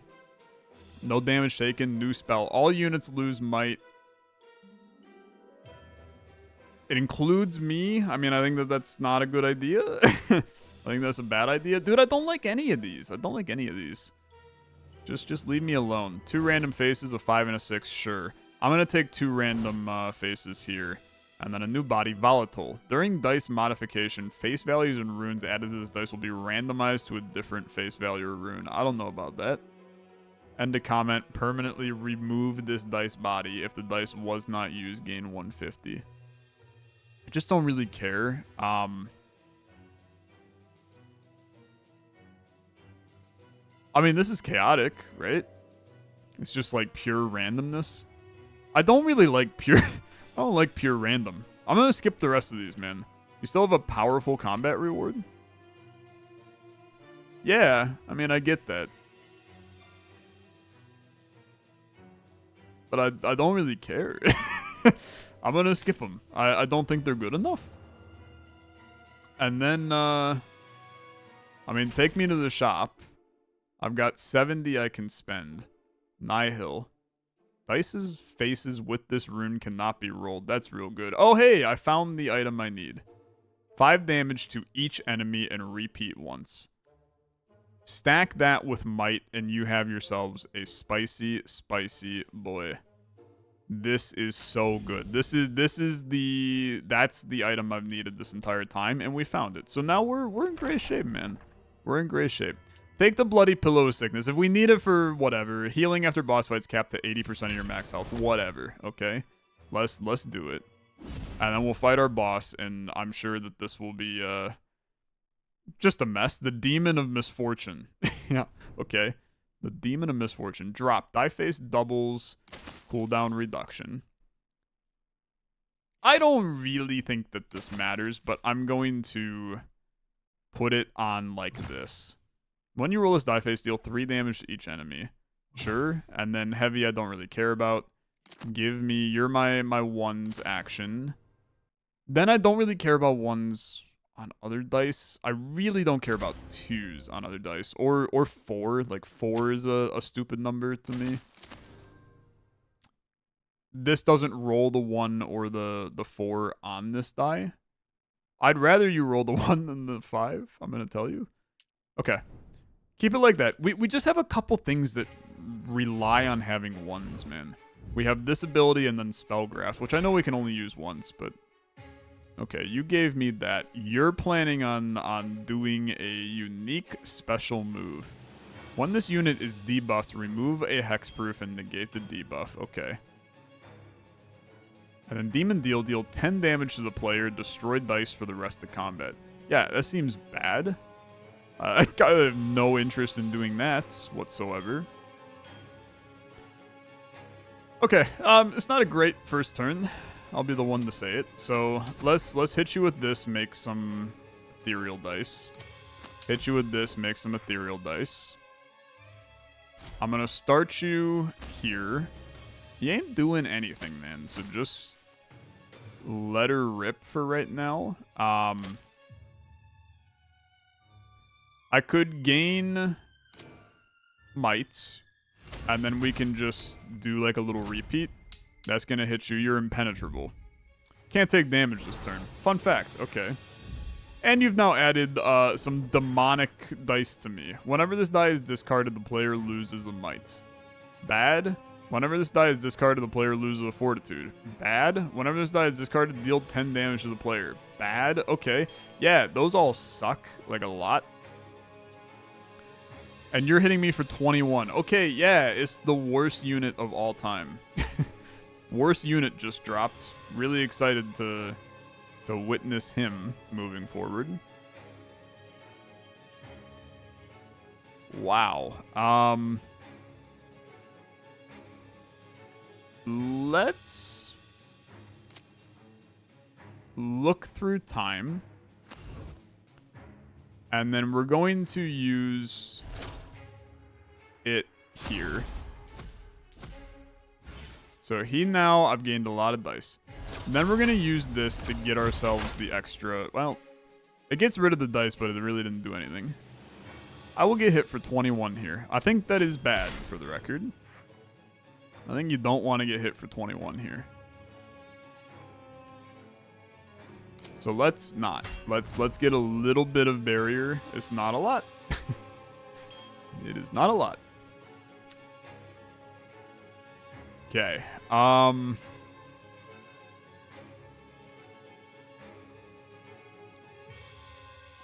No damage taken. New spell. All units lose might. It includes me. I mean, I think that that's not a good idea. I think that's a bad idea. Dude, I don't like any of these. I don't like any of these. Just leave me alone. 2 random faces, a 5 and a 6, sure. I'm going to take 2 random faces here. And then a new body, volatile. During dice modification, face values and runes added to this dice will be randomized to a different face value or rune. I don't know about that. End a comment, permanently remove this dice body. If the dice was not used, gain 150. I just don't really care. I mean, this is chaotic, right? It's just like pure randomness. I don't really like pure... I don't like pure random. I'm going to skip the rest of these, man. You still have a powerful combat reward? Yeah, I mean, I get that. But I don't really care. I'm going to skip them. I don't think they're good enough. And then, I mean, take me to the shop. I've got 70 I can spend. Nihil. Dice's faces with this rune cannot be rolled. That's real good. Oh, hey, I found the item I need. 5 damage to each enemy and repeat once. Stack that with might and you have yourselves a spicy, spicy boy. This is so good. That's the item I've needed this entire time, and we found it. So now we're in great shape, man. We're in great shape. Take the bloody pillow of sickness. If we need it for whatever, healing after boss fights capped to 80% of your max health. Whatever, okay? Let's do it. And then we'll fight our boss, and I'm sure that this will be just a mess. The Demon of Misfortune. Yeah, okay. The Demon of Misfortune. Drop. Die face doubles cooldown reduction. I don't really think that this matters, but I'm going to put it on like this. When you roll this die face, deal 3 damage to each enemy. Sure. And then heavy I don't really care about. Give me, you're my ones action. Then I don't really care about ones on other dice. I really don't care about 2s on other dice. Or 4. Like 4 is a stupid number to me. This doesn't roll the 1 or the 4 on this die. I'd rather you roll the 1 than the 5, I'm going to tell you. Okay. Keep it like that. We just have a couple things that rely on having 1s, man. We have this ability and then Spellgraph, which I know we can only use once, but... Okay, you gave me that. You're planning on doing a unique special move. When this unit is debuffed, remove a hexproof and negate the debuff. Okay. And then Demon deal 10 damage to the player, destroy dice for the rest of combat. Yeah, that seems bad. I have no interest in doing that whatsoever. Okay, it's not a great first turn. I'll be the one to say it. So let's hit you with this, make some ethereal dice. Hit you with this, make some ethereal dice. I'm gonna start you here. You ain't doing anything, man. So just let her rip for right now. I could gain might, and then we can just do like a little repeat. That's going to hit you. You're impenetrable. Can't take damage this turn. Fun fact. Okay. And you've now added some demonic dice to me. Whenever this die is discarded, the player loses a might. Bad. Whenever this die is discarded, the player loses a fortitude. Bad. Whenever this die is discarded, deal 10 damage to the player. Bad. Okay. Yeah, those all suck like a lot. And you're hitting me for 21. Okay, yeah, it's the worst unit of all time. Worst unit just dropped. Really excited to witness him moving forward. Wow. Let's look through time. And then we're going to use it here. So I've gained a lot of dice. And then we're going to use this to get ourselves the extra, well, it gets rid of the dice, but it really didn't do anything. I will get hit for 21 here. I think that is bad for the record. I think you don't want to get hit for 21 here. So let's not. Let's get a little bit of barrier. It's not a lot. It is not a lot. Okay.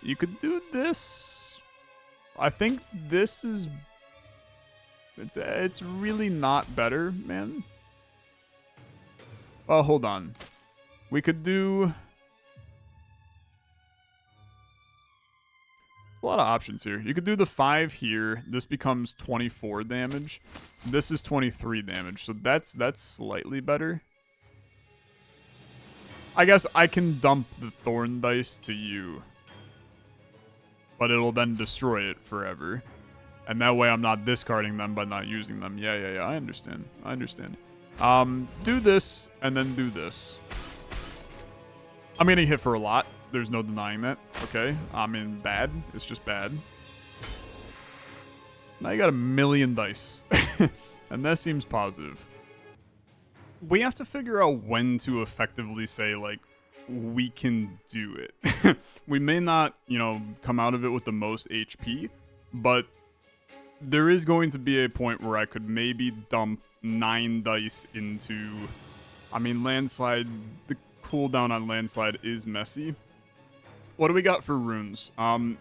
You could do this. I think this is... It's really not better, man. Oh, hold on. We could do... A lot of options here. You could do the 5 here. This becomes 24 damage. This is 23 damage. So that's slightly better. I guess I can dump the Thorn Dice to you. But it'll then destroy it forever. And that way I'm not discarding them by not using them. Yeah. I understand. Do this and then do this. I'm going to hit for a lot. There's no denying that. Okay. I mean, bad. It's just bad. Now you got a million dice. And that seems positive. We have to figure out when to effectively say, like, we can do it. We may not, come out of it with the most HP, but there is going to be a point where I could maybe dump 9 dice into... I mean, Landslide, the cooldown on Landslide is messy. What do we got for runes?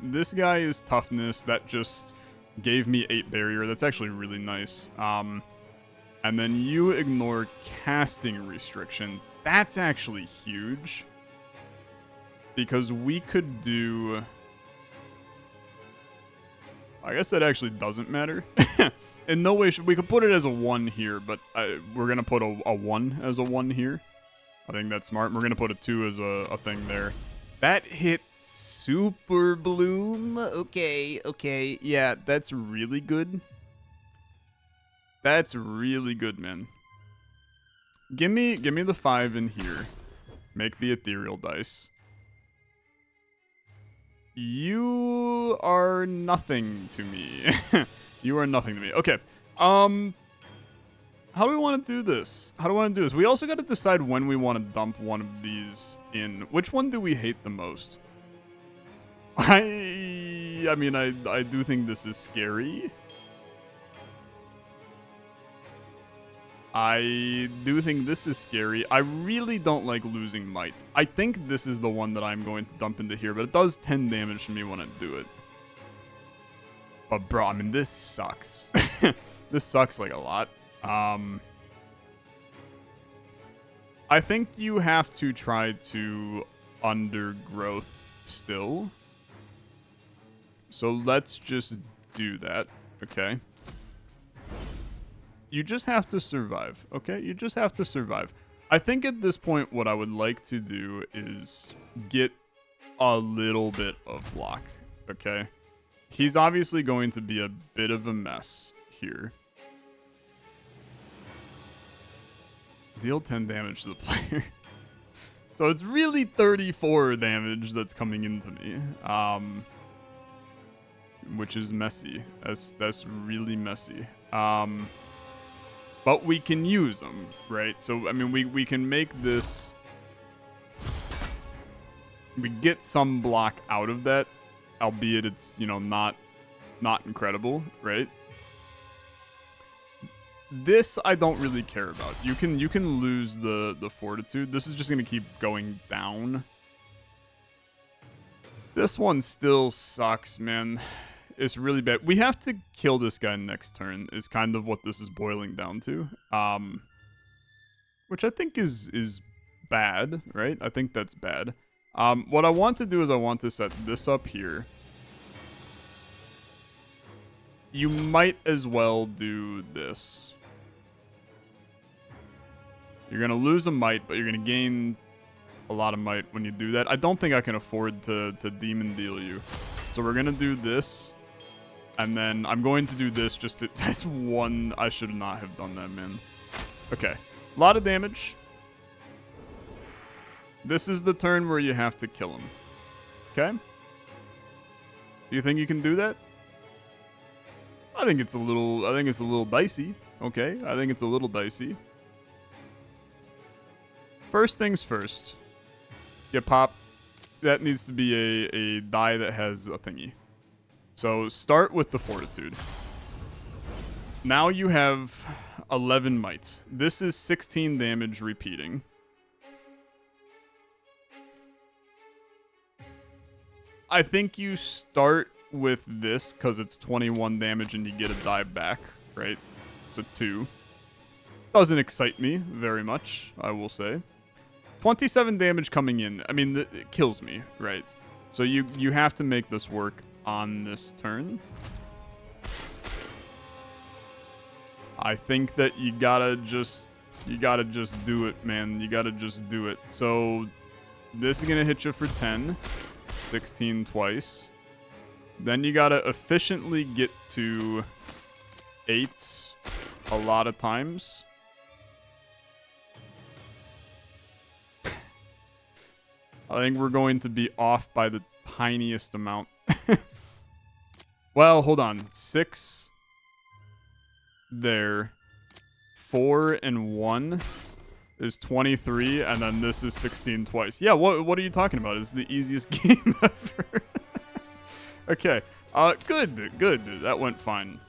This guy is toughness. That just gave me 8 barrier. That's actually really nice. And then you ignore casting restriction. That's actually huge. Because we could do... I guess that actually doesn't matter. In no way should... We could put it as a 1 here, but we're going to put a 1 as a 1 here. I think that's smart. We're going to put a 2 as a thing there. That hit Super Bloom. Okay. Yeah, that's really good. That's really good, man. Give me the 5 in here. Make the ethereal dice. You are nothing to me. You are nothing to me. Okay. How do we want to do this? We also got to decide when we want to dump one of these in. Which one do we hate the most? I mean, I do think this is scary. I do think this is scary. I really don't like losing might. I think this is the one that I'm going to dump into here, but it does 10 damage to me when I do it. But bro, I mean, this sucks. This sucks like a lot. I think you have to try to undergrowth still. So let's just do that, okay? You just have to survive, okay? You just have to survive. I think at this point, what I would like to do is get a little bit of block, okay? He's obviously going to be a bit of a mess here. Deal 10 damage to the player. So it's really 34 damage that's coming into me. Which is messy. That's really messy. But we can use them, right? So, I mean, we can make this... We get some block out of that, albeit it's, not incredible, right? This I don't really care about. You can lose the fortitude. This is just gonna keep going down. This one still sucks, man. It's really bad. We have to kill this guy next turn is kind of what this is boiling down to. Which I think is bad, right? I think that's bad. What I want to do is I want to set this up here. You might as well do this. You're going to lose a might, but you're going to gain a lot of might when you do that. I don't think I can afford to demon deal you. So we're going to do this. And then I'm going to do this just to test one. I should not have done that, man. Okay. A lot of damage. This is the turn where you have to kill him. Okay? Do you think you can do that? I think it's a little dicey. Okay? I think it's a little dicey. First things first. You pop. That needs to be a die that has a thingy. So start with the fortitude. Now you have 11 might. This is 16 damage repeating. I think you start with this because it's 21 damage and you get a die back, right? It's a 2. Doesn't excite me very much, I will say. 27 damage coming in. I mean, it kills me, right? So you have to make this work on this turn. I think that you gotta just do it, man. You gotta just do it. So this is gonna hit you for 10, 16 twice. Then you gotta efficiently get to 8 a lot of times. I think we're going to be off by the tiniest amount. Well, hold on. 6 there. 4 and 1 is 23, and then this is 16 twice. Yeah, what are you talking about? It's the easiest game ever. Okay. Good. That went fine.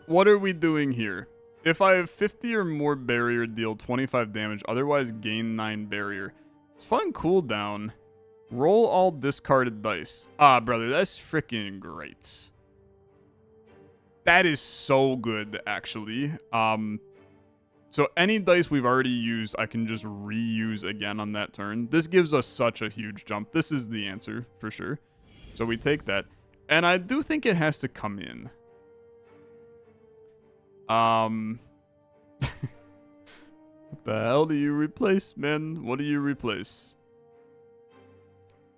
What are we doing here? If I have 50 or more barrier, deal 25 damage, otherwise gain 9 barrier. It's fun cooldown. Roll all discarded dice. Ah, brother, that's freaking great. That is so good, actually. So any dice we've already used, I can just reuse again on that turn. This gives us such a huge jump. This is the answer, for sure. So we take that. And I do think it has to come in. What the hell do you replace, man? What do you replace?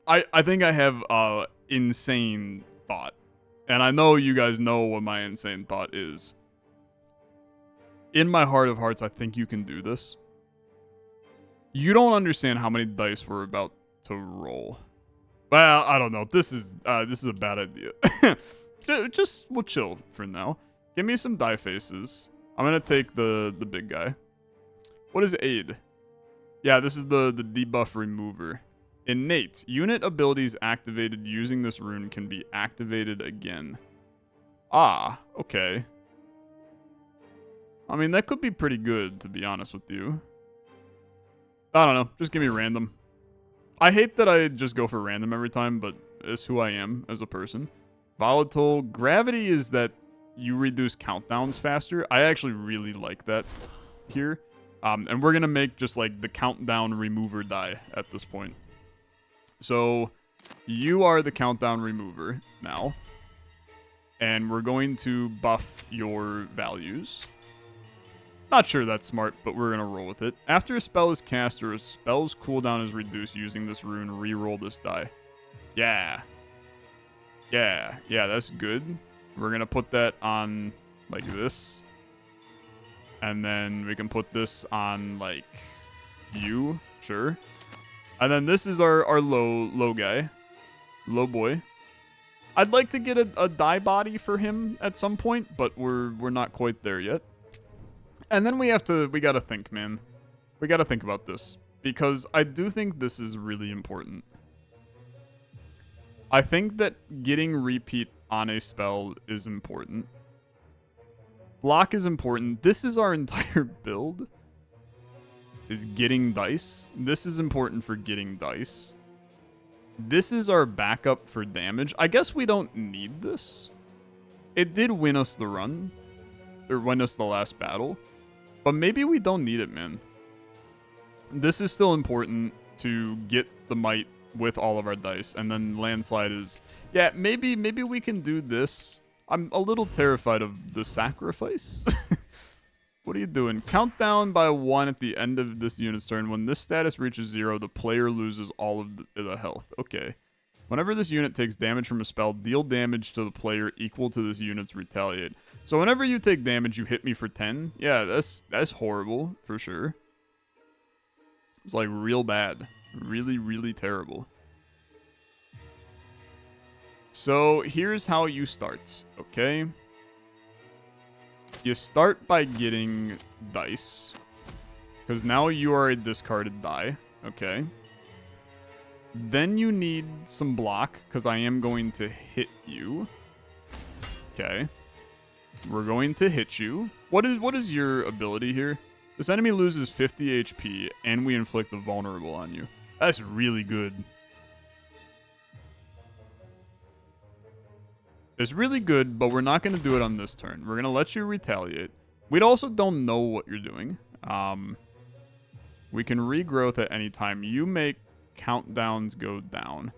I think I have insane thought. And I know you guys know what my insane thought is. In my heart of hearts, I think you can do this. You don't understand how many dice we're about to roll. Well, I don't know. This is a bad idea. We'll chill for now. Give me some die faces. I'm gonna take the big guy. What is aid? Yeah, this is the debuff remover. Innate. Unit abilities activated using this rune can be activated again. Ah, okay. I mean, that could be pretty good, to be honest with you. I don't know. Just give me random. I hate that I just go for random every time, but it's who I am as a person. Volatile. Gravity is that you reduce countdowns faster. I actually really like that here. And we're going to make just like the countdown remover die at this point. So you are the countdown remover now. And we're going to buff your values. Not sure that's smart, but we're going to roll with it. After a spell is cast or a spell's cooldown is reduced using this rune, reroll this die. Yeah, that's good. We're going to put that on like this. And then we can put this on like you, sure. And then this is our low guy. Low boy. I'd like to get a die body for him at some point, but we're not quite there yet. And then we gotta think, man. We gotta think about this. Because I do think this is really important. I think that getting repeat on a spell is important. Block is important. This is our entire build. Is getting dice. This is important for getting dice. This is our backup for damage. I guess we don't need this. It did win us the run. Or win us the last battle. But maybe we don't need it, man. This is still important to get the might with all of our dice. And then landslide is... Yeah, maybe we can do this. I'm a little terrified of the sacrifice. What are you doing? Countdown by 1 at the end of this unit's turn. When this status reaches 0, the player loses all of the health. Okay. Whenever this unit takes damage from a spell, deal damage to the player equal to this unit's retaliate. So whenever you take damage, you hit me for 10. Yeah, that's horrible, for sure. It's like real bad. Really, really terrible. So here's how you start, okay? You start by getting dice. Because now you are a discarded die, okay? Then you need some block, because I am going to hit you. Okay. We're going to hit you. What is your ability here? This enemy loses 50 HP, and we inflict the vulnerable on you. That's really good. is really good, but we're not going to do it on this turn. We're going to let you retaliate. We also don't know what you're doing. We can regrowth at any time. You make countdowns go down.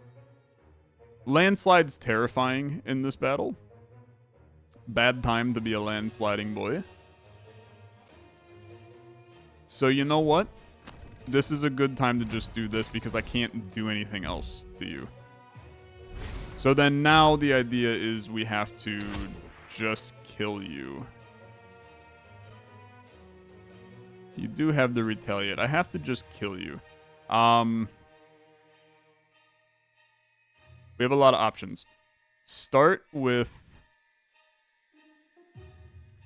Landslide's terrifying in this battle. Bad time to be a landsliding boy. So you know what? This is a good time to just do this because I can't do anything else to you. So then now the idea is we have to just kill you. You do have the retaliate. I have to just kill you. We have a lot of options. Start with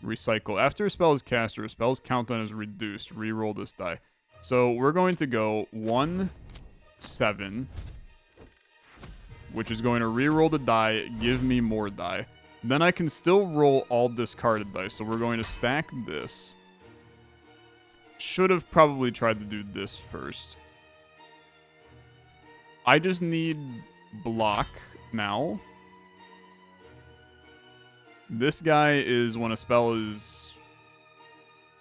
recycle. After a spell is cast or a spell's countdown is reduced, reroll this die. So we're going to go 1, 7, which is going to reroll the die, give me more die. Then I can still roll all discarded dice. So we're going to stack this. Should have probably tried to do this first. I just need block now. This guy is when a spell is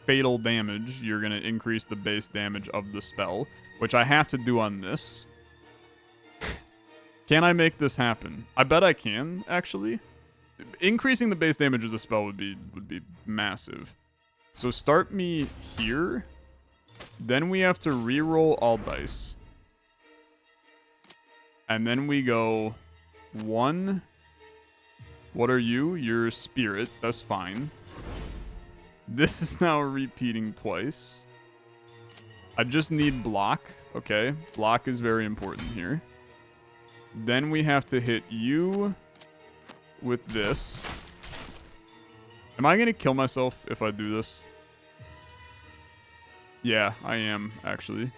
fatal damage, you're going to increase the base damage of the spell, which I have to do on this. Can I make this happen? I bet I can, actually. Increasing the base damage of the spell would be massive. So start me here. Then we have to reroll all dice. And then we go 1. What are you? You're spirit. That's fine. This is now repeating twice. I just need block. Okay. Block is very important here. Then we have to hit you with this. Am I going to kill myself if I do this? Yeah, I am, actually.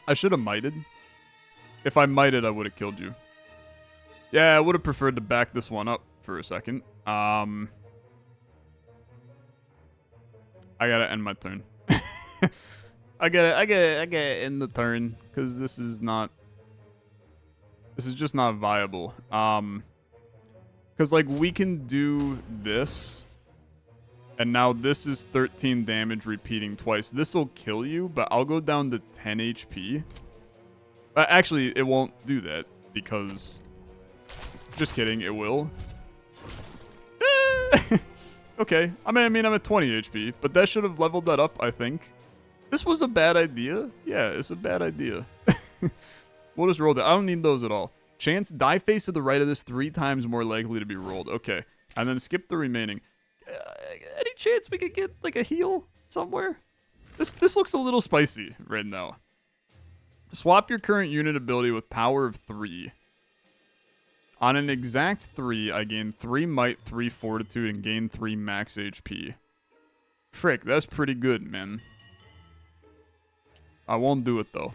I should have mited. If I mited, I would have killed you. Yeah, I would have preferred to back this one up for a second. I gotta end my turn. I gotta end the turn because this is just not viable. Because like we can do this, and now this is 13 damage repeating twice. This will kill you, but I'll go down to 10 HP. Actually, it won't do that because. Just kidding, it will. Okay, I mean, I'm at 20 HP, but that should have leveled that up, I think. This was a bad idea. Yeah, it's a bad idea. We'll just roll that. I don't need those at all. Chance, die face to the right of this 3 times more likely to be rolled. Okay, and then skip the remaining. Any chance we could get, like, a heal somewhere? This looks a little spicy right now. Swap your current unit ability with power of 3. On an exact 3, I gain 3 might, 3 fortitude, and gain 3 max HP. Frick, that's pretty good, man. I won't do it, though.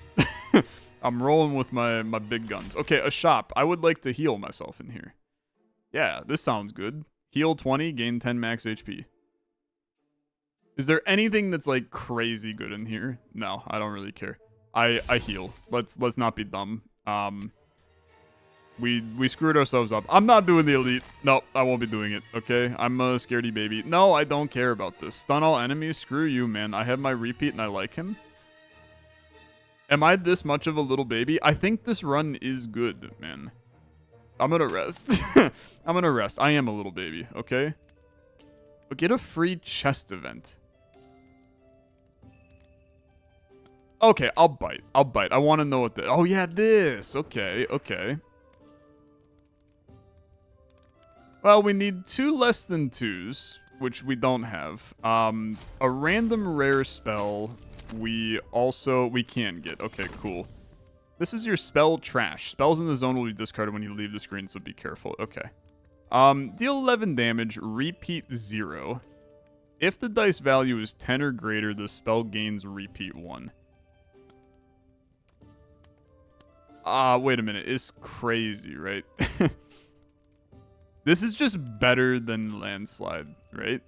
I'm rolling with my big guns. Okay, a shop. I would like to heal myself in here. Yeah, this sounds good. Heal 20, gain 10 max HP. Is there anything that's, like, crazy good in here? No, I don't really care. I heal. Let's not be dumb. We screwed ourselves up. I'm not doing the elite. Nope, I won't be doing it, okay? I'm a scaredy baby. No, I don't care about this. Stun all enemies? Screw you, man. I have my repeat and I like him. Am I this much of a little baby? I think this run is good, man. I'm gonna rest. I'm gonna rest. I am a little baby, okay? But get a free chest event. Okay, I'll bite. I'll bite. I want to know what the... Oh, yeah, this. Okay, okay. Well, we need 2 less than 2s, which we don't have. A random rare spell we can't get. Okay, cool. This is your spell trash. Spells in the zone will be discarded when you leave the screen, so be careful. Okay. Deal 11 damage, repeat 0. If the dice value is 10 or greater, the spell gains repeat 1. Wait a minute. It's crazy, right? This is just better than landslide, right?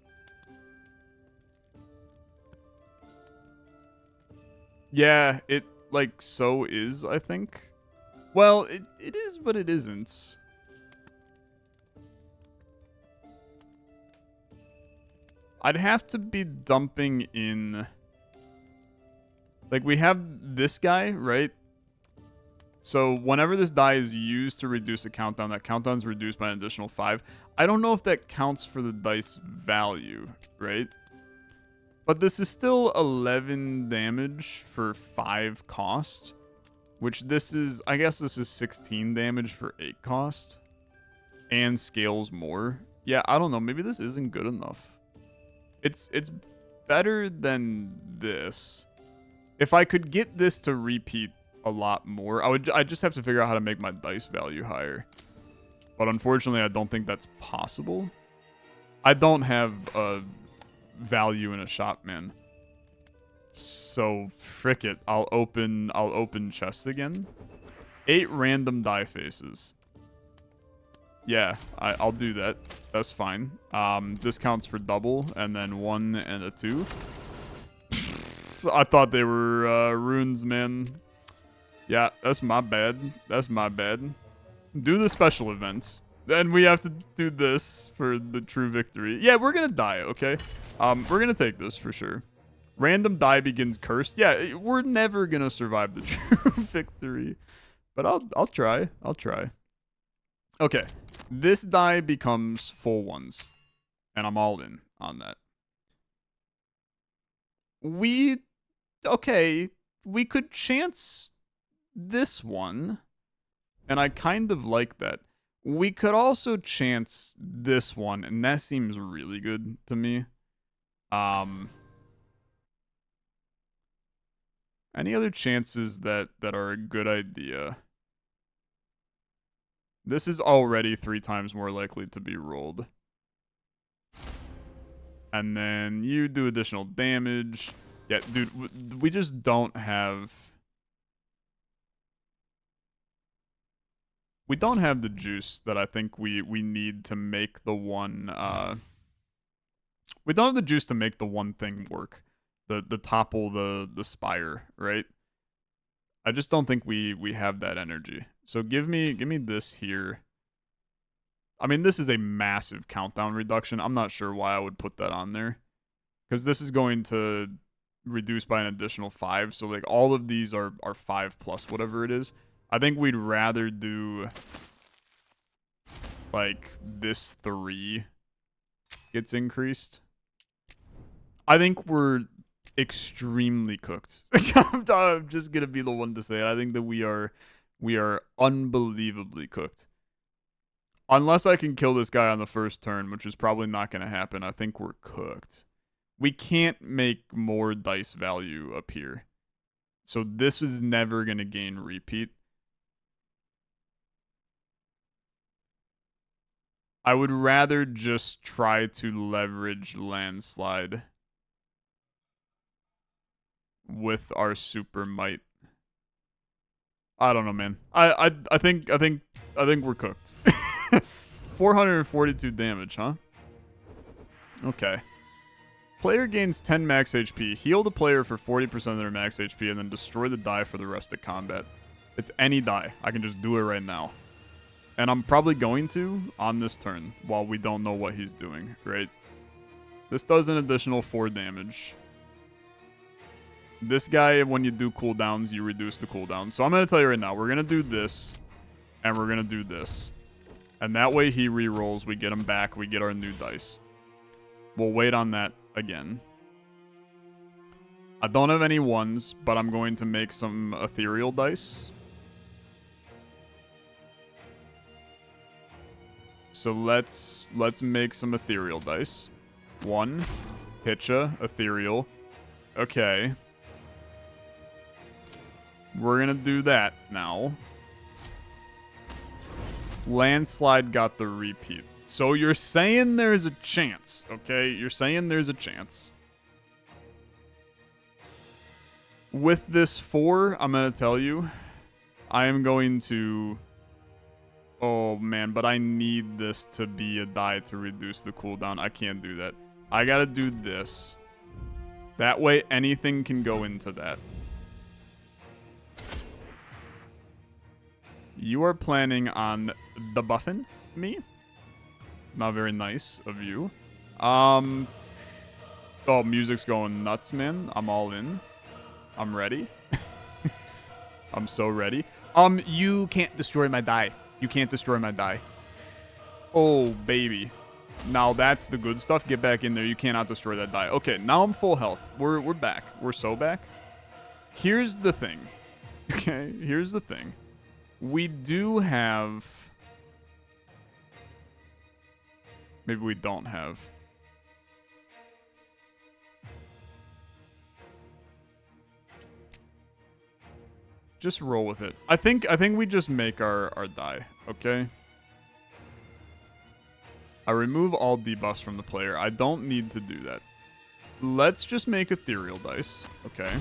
Yeah, it, like, so is, I think. Well, it is, but it isn't. I'd have to be dumping in... Like, we have this guy, right? So whenever this die is used to reduce a countdown, that countdown's reduced by an additional 5. I don't know if that counts for the dice value, right? But this is still 11 damage for 5 cost. Which this is, I guess this is 16 damage for 8 cost. And scales more. Yeah, I don't know. Maybe this isn't good enough. It's better than this. If I could get this to repeat a lot more, I just have to figure out how to make my dice value higher. But unfortunately, I don't think that's possible. I don't have a value in a shop, man. So frick it. I'll open chest again. 8 random die faces. Yeah, I'll do that. That's fine. This counts for double, and then 1 and a 2. I thought they were runes, man. Yeah, that's my bad. That's my bad. Do the special events. Then we have to do this for the true victory. Yeah, we're gonna die, okay? We're gonna take this for sure. Random die begins cursed. Yeah, we're never gonna survive the true victory. But I'll try. I'll try. Okay. This die becomes full ones. And I'm all in on that. Okay, we could chance this one, and I kind of like that. We could also chance this one, and that seems really good to me. Any other chances that are a good idea? This is already 3 times more likely to be rolled. And then you do additional damage. Yeah, dude, we just don't have... We don't have the juice that I think we need to make the one... We don't have the juice to make the one thing work. The topple the spire, right? I just don't think we have that energy. So give me this here. I mean, this is a massive countdown reduction. I'm not sure why I would put that on there. Because this is going to... reduced by an additional 5, so like all of these are 5 plus whatever it is. I think we'd rather do like this 3 gets increased. I think we're extremely cooked. I'm just gonna be the one to say it. I think that we are unbelievably cooked. Unless I can kill this guy on the first turn, which is probably not gonna happen. I think we're cooked. We can't make more dice value appear. So this is never going to gain repeat. I would rather just try to leverage landslide with our super might. I don't know, man. I think we're cooked. 442 damage, huh? Okay. Player gains 10 max HP. Heal the player for 40% of their max HP, and then destroy the die for the rest of combat. It's any die. I can just do it right now. And I'm probably going to on this turn, while we don't know what he's doing, right? This does an additional 4 damage. This guy, when you do cooldowns, you reduce the cooldown. So I'm going to tell you right now, we're going to do this, and we're going to do this. And that way he rerolls, we get him back, we get our new dice. We'll wait on that again. I don't have any ones, but I'm going to make some ethereal dice. So let's make some ethereal dice. 1, Hitcha, ethereal. Okay. We're gonna do that now. Landslide got the repeat. So you're saying there's a chance, okay? You're saying there's a chance. With this 4, I'm going to tell you, I am going to... Oh, man, but I need this to be a die to reduce the cooldown. I can't do that. I got to do this. That way, anything can go into that. You are planning on debuffing me? It's not very nice of you. Oh, music's going nuts, man. I'm all in. I'm ready. I'm so ready. You can't destroy my die. You can't destroy my die. Oh, baby. Now that's the good stuff. Get back in there. You cannot destroy that die. Okay, now I'm full health. We're back. We're so back. Here's the thing. Okay, here's the thing. We do have... Maybe we don't have... Just roll with it. I think we just make our die, okay? I remove all debuffs from the player. I don't need to do that. Let's just make ethereal dice. Okay.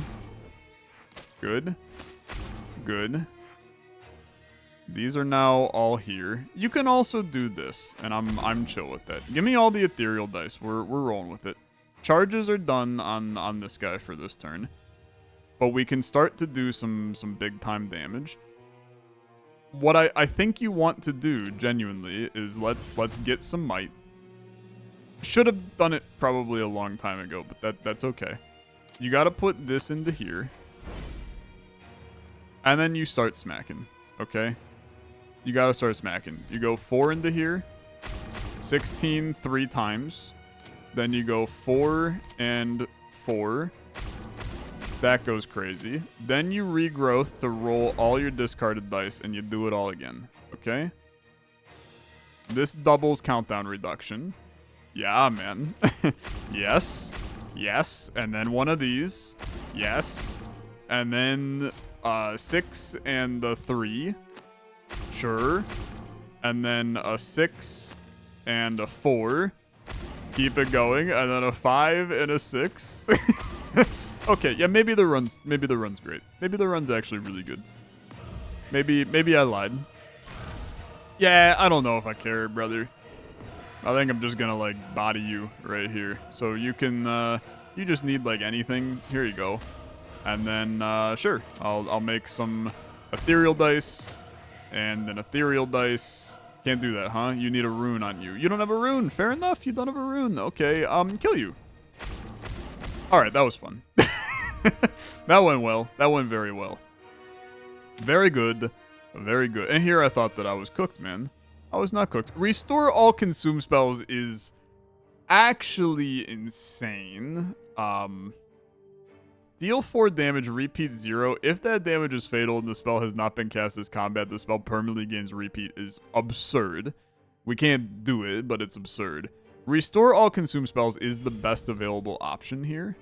Good. Good. These are now all here. You can also do this, and I'm chill with that. Give me all the ethereal dice. We're rolling with it. Charges are done on this guy for this turn. But we can start to do some big time damage. What I think you want to do, genuinely, is let's get some might. Should have done it probably a long time ago, but that's okay. You gotta put this into here. And then you start smacking, okay? You gotta start smacking. You go 4 into here. 16 3 times. Then you go 4 and 4. That goes crazy. Then you regrowth to roll all your discarded dice and you do it all again. Okay? This doubles countdown reduction. Yeah, man. Yes. Yes. And then one of these. Yes. And then 6 and a 3. Sure. And then a 6 and a 4. Keep it going. And then a 5 and a 6. Okay, yeah, maybe the run's great. Maybe the run's actually really good. Maybe I lied. Yeah, I don't know if I care, brother. I think I'm just gonna like body you right here. So you can you just need like anything. Here you go. And then sure, I'll make some ethereal dice and an ethereal dice. Can't do that, huh? You need a rune on you. You don't have a rune. Fair enough. You don't have a rune. Okay, kill you. All right, that was fun. That went well. That went very well. Very good. Very good. And here I thought that I was cooked, man. I was not cooked. Restore all consume spells is actually insane. Deal 4 damage, repeat 0. If that damage is fatal and the spell has not been cast as combat, the spell permanently gains repeat is absurd. We can't do it, but it's absurd. Restore all consume spells is the best available option here.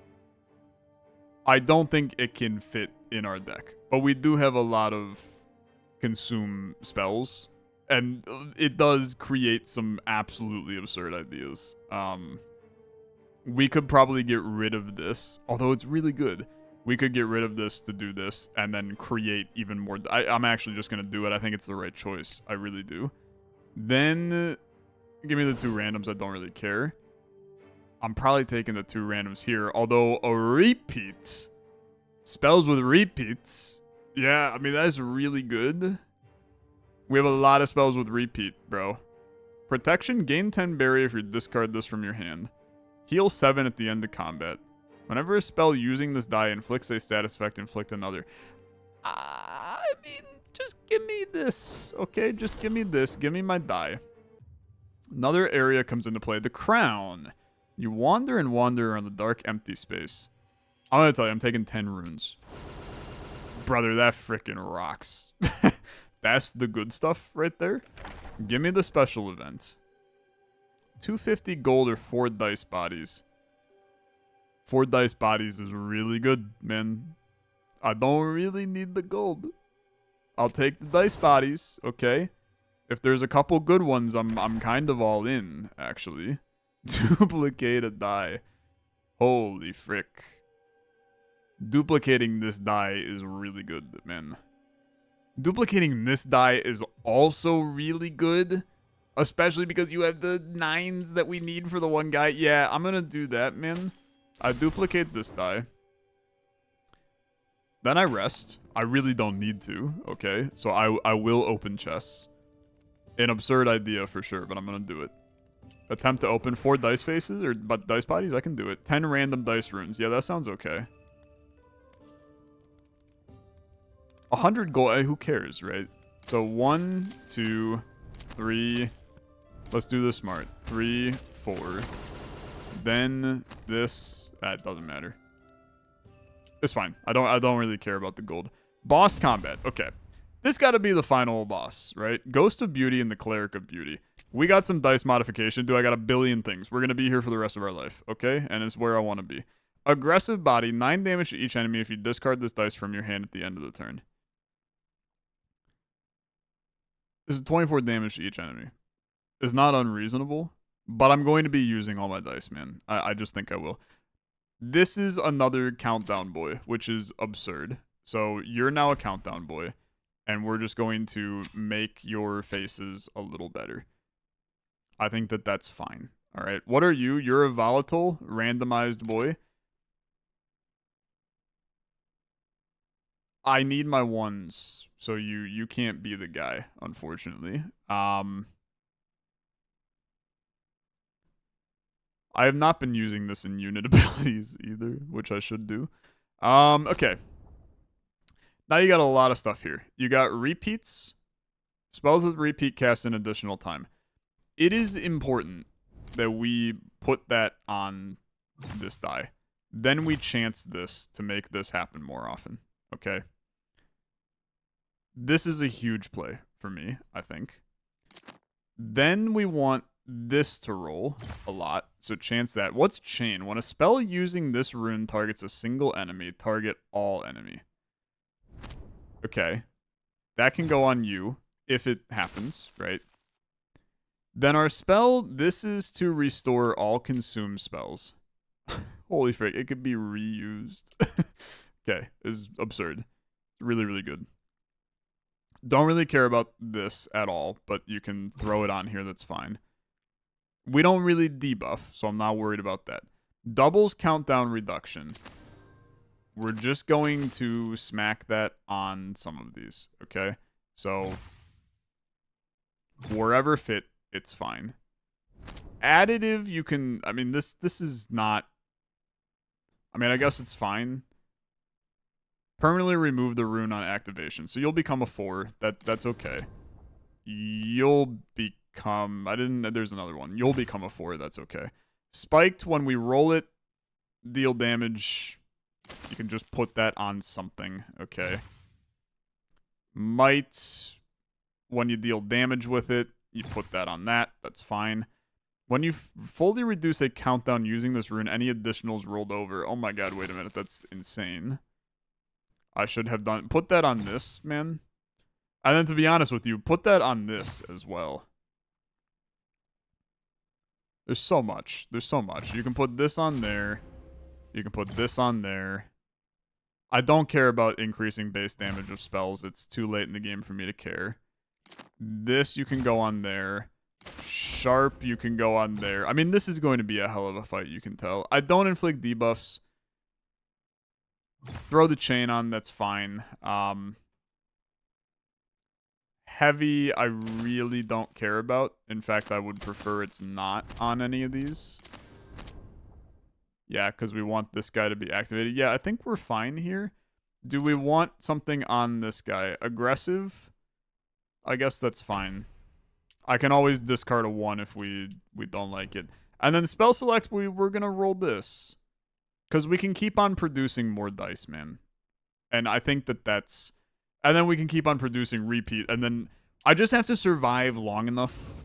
I don't think it can fit in our deck, but we do have a lot of consume spells, and it does create some absolutely absurd ideas. We could probably get rid of this, although it's really good. We could get rid of this to do this, and then create even more. I'm actually just going to do it. I think it's the right choice. I really do. Then give me the 2 randoms. I don't really care. I'm probably taking the 2 randoms here, although a repeat. Spells with repeats. Yeah, I mean, that's really good. We have a lot of spells with repeat, bro. Protection, gain 10 barrier if you discard this from your hand. Heal 7 at the end of combat. Whenever a spell using this die inflicts a status effect, inflict another. I mean, just give me this, okay? Just give me this. Give me my die. Another area comes into play. The crown. You wander and wander around the dark, empty space. I'm going to tell you, I'm taking 10 runes. Brother, that freaking rocks. That's the good stuff right there. Give me the special event. 250 gold or 4 dice bodies. 4 dice bodies is really good, man. I don't really need the gold. I'll take the dice bodies, okay? If there's a couple good ones, I'm kind of all in, actually. Duplicate a die. Holy frick. Duplicating this die is really good, man. Duplicating this die is also really good. Especially because you have the 9s that we need for the one guy. Yeah, I'm gonna do that, man. I duplicate this die. Then I rest. I really don't need to, okay? So I will open chests. An absurd idea for sure, but I'm gonna do it. Attempt to open 4 dice faces or dice bodies. I can do it. 10 random dice runes. Yeah, that sounds okay. 100 gold. Who cares, right? So 1, 2, 3. Let's do this smart. 3, 4. Then this. That doesn't matter. It's fine. I don't really care about the gold. Boss combat. Okay. This got to be the final boss, right? Ghost of Beauty and the Cleric of Beauty. We got some dice modification. I got a billion things. We're going to be here for the rest of our life, okay? And it's where I want to be. Aggressive body, 9 damage to each enemy if you discard this dice from your hand at the end of the turn. This is 24 damage to each enemy. It's not unreasonable, but I'm going to be using all my dice, man. I just think I will. This is another countdown boy, which is absurd. So you're now a countdown boy, and we're just going to make your faces a little better. I think that that's fine. All right. What are you? You're a volatile, randomized boy. I need my ones, so you can't be the guy, unfortunately. I have not been using this in unit abilities either, which I should do. Okay. Now you got a lot of stuff here. You got repeats. Spells with repeat cast an additional time. It is important that we put that on this die. Then we chance this to make this happen more often. Okay? This is a huge play for me, I think. Then we want this to roll a lot. So chance that. What's chain? When a spell using this rune targets a single enemy, target all enemy. Okay. That can go on you if it happens, right? Then our spell, this is to restore all consumed spells. Holy frick, it could be reused. Okay, it's absurd. Really, really good. Don't really care about this at all, but you can throw it on here, that's fine. We don't really debuff, so I'm not worried about that. Doubles countdown reduction. We're just going to smack that on some of these, okay? So, wherever fit, it's fine. Additive, you can... I mean, this is not... I mean, I guess it's fine. Permanently remove the rune on activation. So you'll become a 4. That's okay. You'll become... There's another one. You'll become a 4. That's okay. Spiked, when we roll it, deal damage... You can just put that on something, okay? Might, when you deal damage with it, you put that on that. That's fine. When you fully reduce a countdown using this rune, any additionals rolled over. Oh my god, wait a minute. That's insane. I should have done... Put that on this, man. And then to be honest with you, put that on this as well. There's so much. There's so much. You can put this on there. You can put this on there. I don't care about increasing base damage of spells. It's too late in the game for me to care. This you can go on there. Sharp you can go on there. I mean, this is going to be a hell of a fight, you can tell. I don't inflict debuffs. Throw the chain on, that's fine. Heavy, I really don't care about. In fact, I would prefer it's not on any of these. Yeah, because we want this guy to be activated. Yeah, I think we're fine here. Do we want something on this guy? Aggressive? I guess that's fine. I can always discard a 1 if we don't like it. And then spell select, we're going to roll this. Because we can keep on producing more dice, man. And I think that's... And then we can keep on producing repeat. And then I just have to survive long enough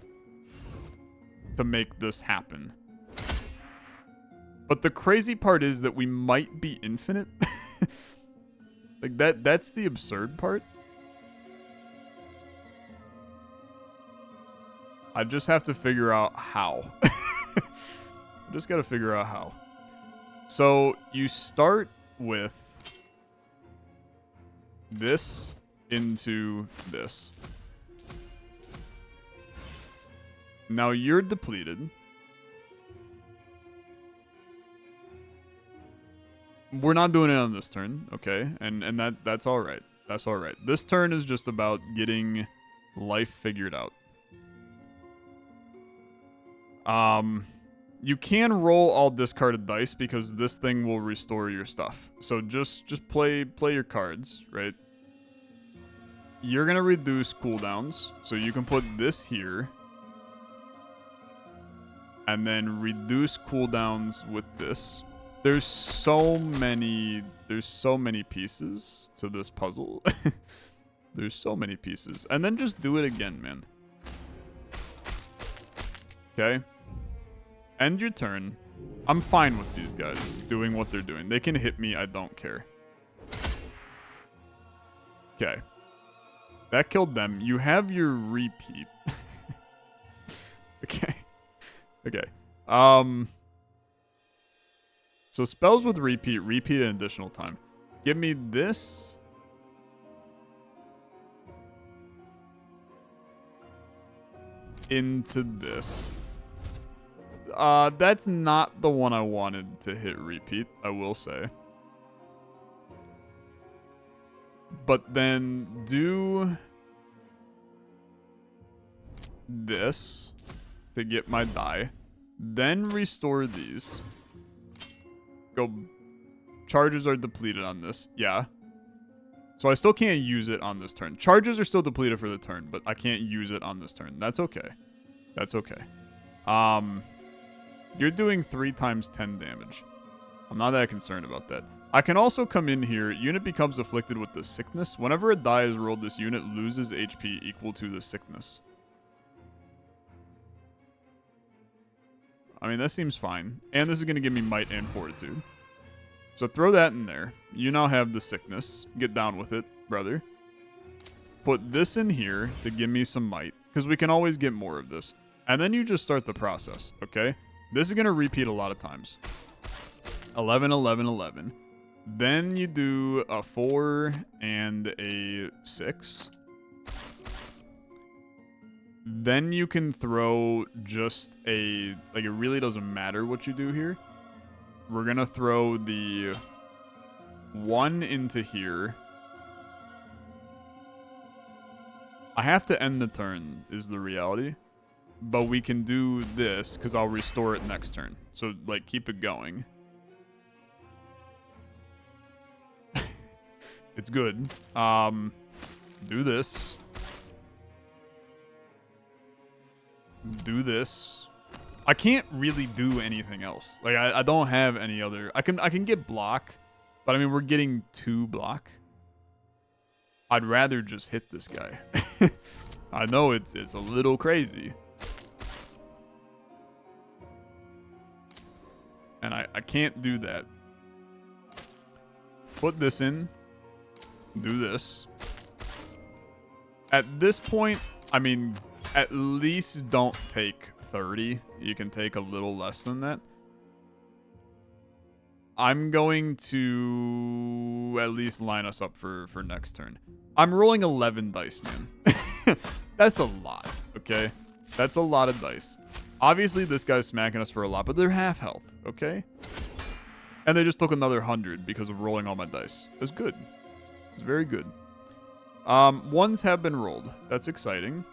to make this happen. But the crazy part is that we might be infinite. Like, that's the absurd part. I just have to figure out how. I just gotta figure out how. So, you start with this into this. Now you're depleted. We're not doing it on this turn, okay? And that's all right. That's all right. This turn is just about getting life figured out. You can roll all discarded dice because this thing will restore your stuff. So just play your cards, right? You're gonna reduce cooldowns, so you can put this here, and then reduce cooldowns with this. There's so many pieces to this puzzle. There's so many pieces, and then just do it again, man. Okay. End your turn. I'm fine with these guys doing what they're doing. They can hit me. I don't care. Okay. That killed them. You have your repeat. Okay. Okay. So spells with repeat an additional time. Give me this. Into this. That's not the one I wanted to hit repeat, I will say. But then do this to get my die. Then restore these. Go. Charges are depleted on this. Yeah. So I still can't use it on this turn. Charges are still depleted for the turn, but I can't use it on this turn. That's okay. That's okay. You're doing 3 times 10 damage. I'm not that concerned about that. I can also come in here. Unit becomes afflicted with the sickness. Whenever a die is rolled, this unit loses HP equal to the sickness. I mean, that seems fine. And this is going to give me might and fortitude. So throw that in there. You now have the sickness. Get down with it, brother. Put this in here to give me some might, because we can always get more of this. And then you just start the process, okay? This is going to repeat a lot of times. 11, 11, 11. Then you do a 4 and a 6. Then you can throw just a... Like, it really doesn't matter what you do here. We're going to throw the 1 into here. I have to end the turn, is the reality. But we can do this, because I'll restore it next turn. So, like, keep it going. It's good. Do this. Do this. I can't really do anything else. Like, I don't have any other... I can get block, but I mean, we're getting 2 block. I'd rather just hit this guy. I know it's a little crazy. And I can't do that. Put this in. Do this. At this point, I mean, at least don't take 30. You can take a little less than that. I'm going to at least line us up for next turn. I'm rolling 11 dice, man. That's a lot, okay? That's a lot of dice. Obviously, this guy's smacking us for a lot, but they're half health, okay? And they just took another 100 because of rolling all my dice. It's good. It's very good. Ones have been rolled. That's exciting.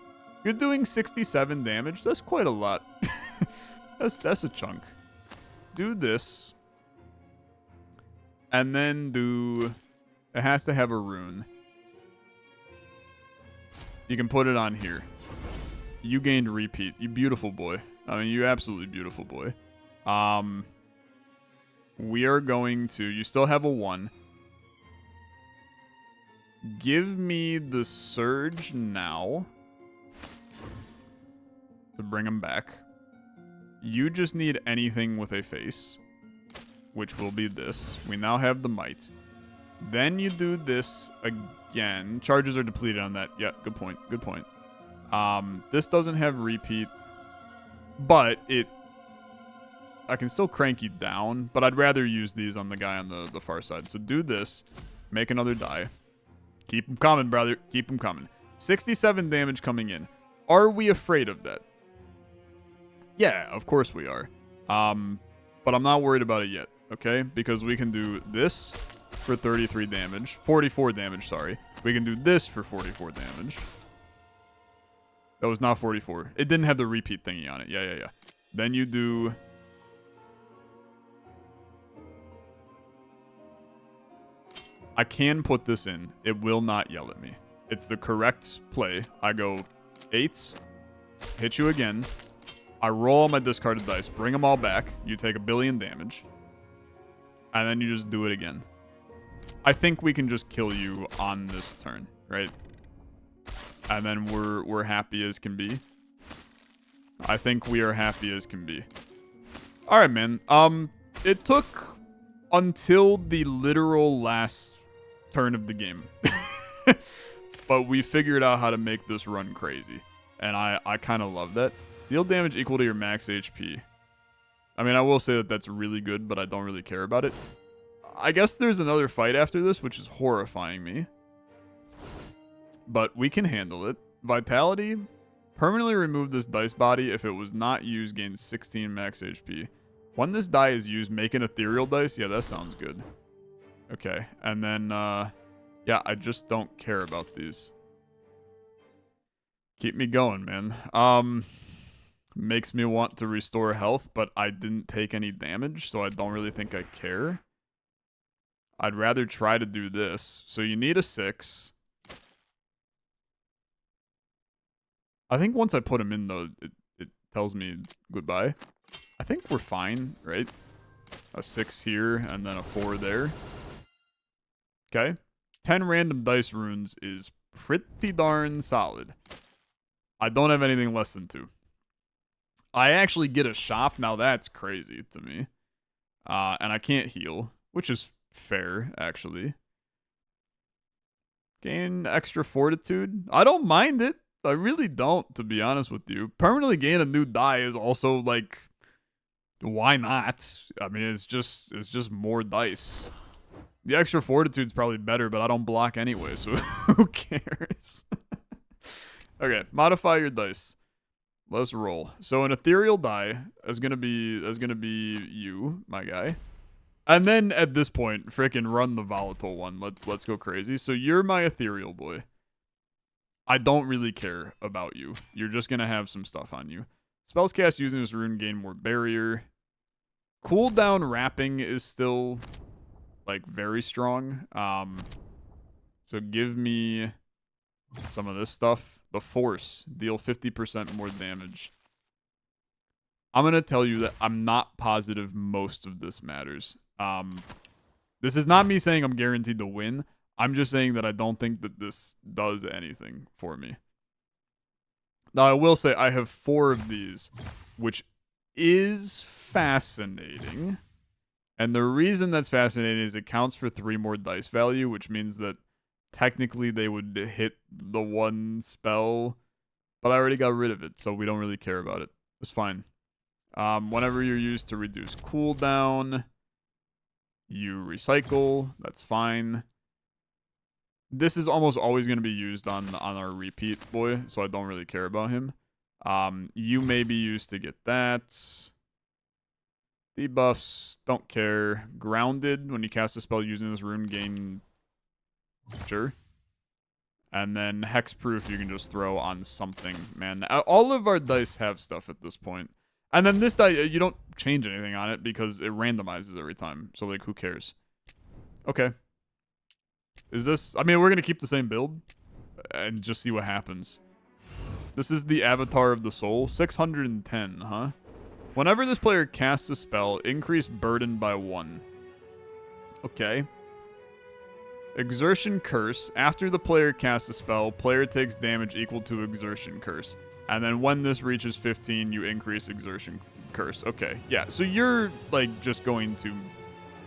You're doing 67 damage. That's quite a lot. That's a chunk. Do this. And then do... It has to have a rune. You can put it on here. You gained repeat. You beautiful boy. I mean, you absolutely beautiful boy. We are going to... You still have a 1. Give me the surge now. To bring him back. You just need anything with a face. Which will be this. We now have the might. Then you do this again. Charges are depleted on that. Yeah, good point. Good point. This doesn't have repeat. But I can still crank you down. But I'd rather use these on the guy on the far side. So do this. Make another die. Keep them coming, brother. Keep them coming. 67 damage coming in. Are we afraid of that? Yeah, of course we are. But I'm not worried about it yet, okay? Because we can do this for 33 damage. 44 damage, sorry. We can do this for 44 damage. That was not 44. It didn't have the repeat thingy on it. Yeah. Then you do... I can put this in. It will not yell at me. It's the correct play. I go 8, hit you again. I roll all my discarded dice, bring them all back. You take 1 billion damage. And then you just do it again. I think we can just kill you on this turn, right? And then we're happy as can be. I think we are happy as can be. All right, man. It took until the literal last turn of the game. But we figured out how to make this run crazy. And I kind of love that. Deal damage equal to your max HP. I mean, I will say that that's really good, but I don't really care about it. I guess there's another fight after this, which is horrifying me. But we can handle it. Vitality. Permanently remove this dice body. If it was not used, gains 16 max HP. When this die is used, make an ethereal dice. Yeah, that sounds good. Okay. And then, yeah, I just don't care about these. Keep me going, man. Makes me want to restore health, but I didn't take any damage, so I don't really think I care. I'd rather try to do this. So you need a 6. I think once I put him in, though, it tells me goodbye. I think we're fine, right? A 6 here, and then a 4 there. Okay. 10 random dice runes is pretty darn solid. I don't have anything less than 2. I actually get a shop. Now that's crazy to me. And I can't heal, which is fair, actually. Gain extra fortitude. I don't mind it. I really don't, to be honest with you. Permanently gain a new die is also like, why not? I mean, it's just more dice. The extra fortitude's probably better, but I don't block anyway, so who cares? Okay, modify your dice. Let's roll. So an ethereal die is gonna be you, my guy. And then at this point, frickin' run the volatile one. Let's go crazy. So you're my ethereal boy. I don't really care about you. You're just gonna have some stuff on you. Spells cast using this rune gain more barrier. Cooldown wrapping is still like very strong. So give me some of this stuff. The force, deal 50% more damage. I'm gonna tell you that I'm not positive most of this matters. This is not me saying I'm guaranteed to win. I'm just saying that I don't think that this does anything for me. Now, I will say I have 4 of these, which is fascinating. And the reason that's fascinating is it counts for 3 more dice value, which means that technically they would hit the 1 spell, but I already got rid of it, so we don't really care about it. It's fine. Whenever you're used to reduce cooldown, you recycle. That's fine. This is almost always going to be used on our repeat boy, so I don't really care about him. You may be used to get that. Debuffs, don't care. Grounded, when you cast a spell using this rune, gain... Sure. And then hexproof you can just throw on something, man. All of our dice have stuff at this point. And then this die, you don't change anything on it because it randomizes every time. So, like, who cares? Okay. Is this... I mean, we're going to keep the same build and just see what happens. This is the Avatar of the Soul. 610, huh? Whenever this player casts a spell, increase burden by 1. Okay. Exertion Curse. After the player casts a spell, player takes damage equal to Exertion Curse. And then when this reaches 15, you increase Exertion Curse. Okay, yeah. So you're, like, just going to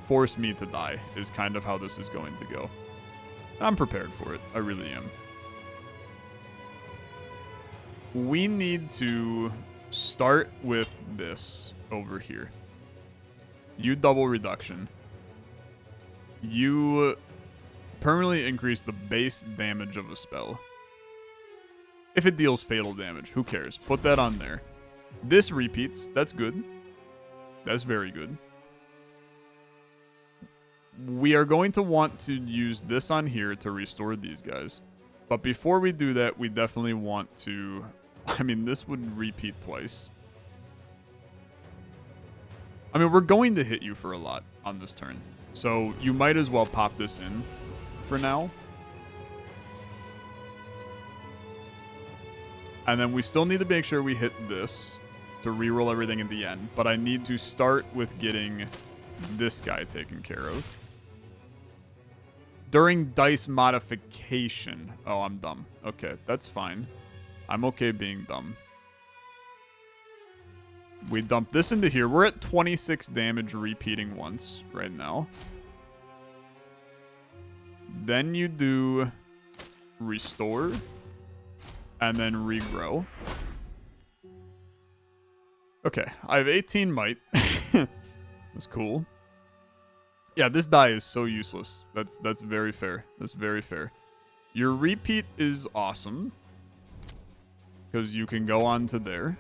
force me to die is kind of how this is going to go. I'm prepared for it. I really am. We need to start with this over here. You double reduction. You permanently increase the base damage of a spell. If it deals fatal damage, who cares? Put that on there. This repeats. That's good. That's very good. We are going to want to use this on here to restore these guys. But before we do that, we definitely want to... I mean, this would repeat twice. I mean, we're going to hit you for a lot on this turn. So you might as well pop this in for now. And then we still need to make sure we hit this to reroll everything at the end. But I need to start with getting this guy taken care of. During dice modification. Oh, I'm dumb. Okay, that's fine. I'm okay being dumb. We dump this into here. We're at 26 damage repeating once right now. Then you do restore. And then regrow. Okay, I have 18 might. That's cool. Yeah, this die is so useless. That's very fair. That's very fair. Your repeat is awesome. Because you can go on to there.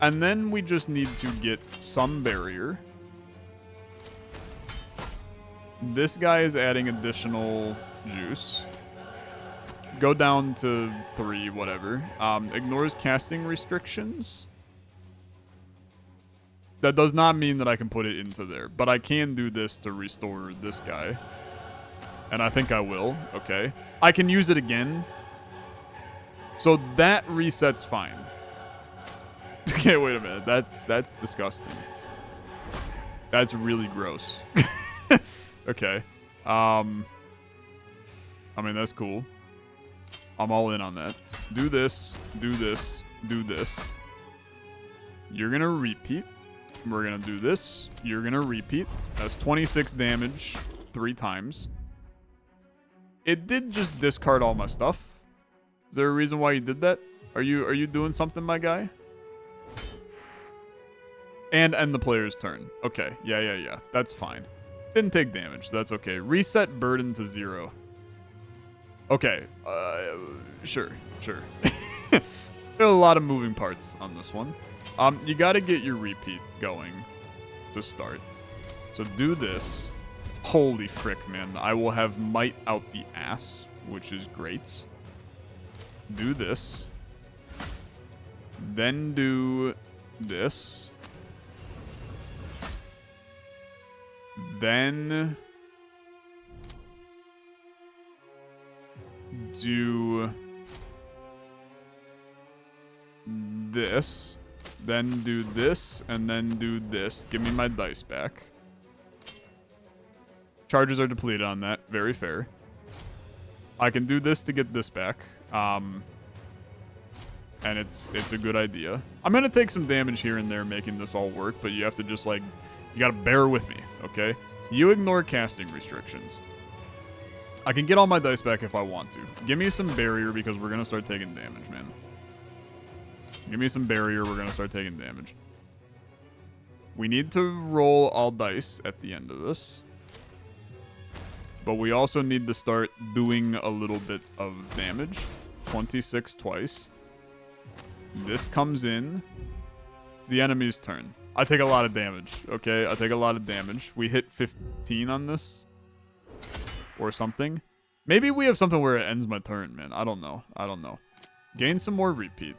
And then we just need to get some barrier. This guy is adding additional juice. Go down to 3, whatever. Ignores casting restrictions. That does not mean that I can put it into there. But I can do this to restore this guy. And I think I will. Okay. I can use it again. So that resets fine. Okay, wait a minute. That's disgusting. That's really gross. Okay. I mean, that's cool. I'm all in on that. Do this, do this, do this. You're going to repeat. We're going to do this. You're going to repeat. That's 26 damage 3 times. It did just discard all my stuff. Is there a reason why you did that? Are you doing something, my guy? And end the player's turn. Okay. Yeah. That's fine. Didn't take damage. That's okay. Reset burden to 0. Okay. Sure. There are a lot of moving parts on this one. You got to get your repeat going to start. So do this. Holy frick, man. I will have might out the ass, which is great. Do this. Then do this. Then do this. Then do this. And then do this. Give me my dice back. Charges are depleted on that. Very fair. I can do this to get this back. And it's a good idea. I'm going to take some damage here and there making this all work, but you have to just, like, you got to bear with me, okay? You ignore casting restrictions. I can get all my dice back if I want to. Give me some barrier because we're going to start taking damage, man. Give me some barrier. We're going to start taking damage. We need to roll all dice at the end of this. But we also need to start doing a little bit of damage. 26 twice. This comes in. It's the enemy's turn. I take a lot of damage, okay? I take a lot of damage. We hit 15 on this. Or something. Maybe we have something where it ends my turn, man. I don't know. Gain some more repeat.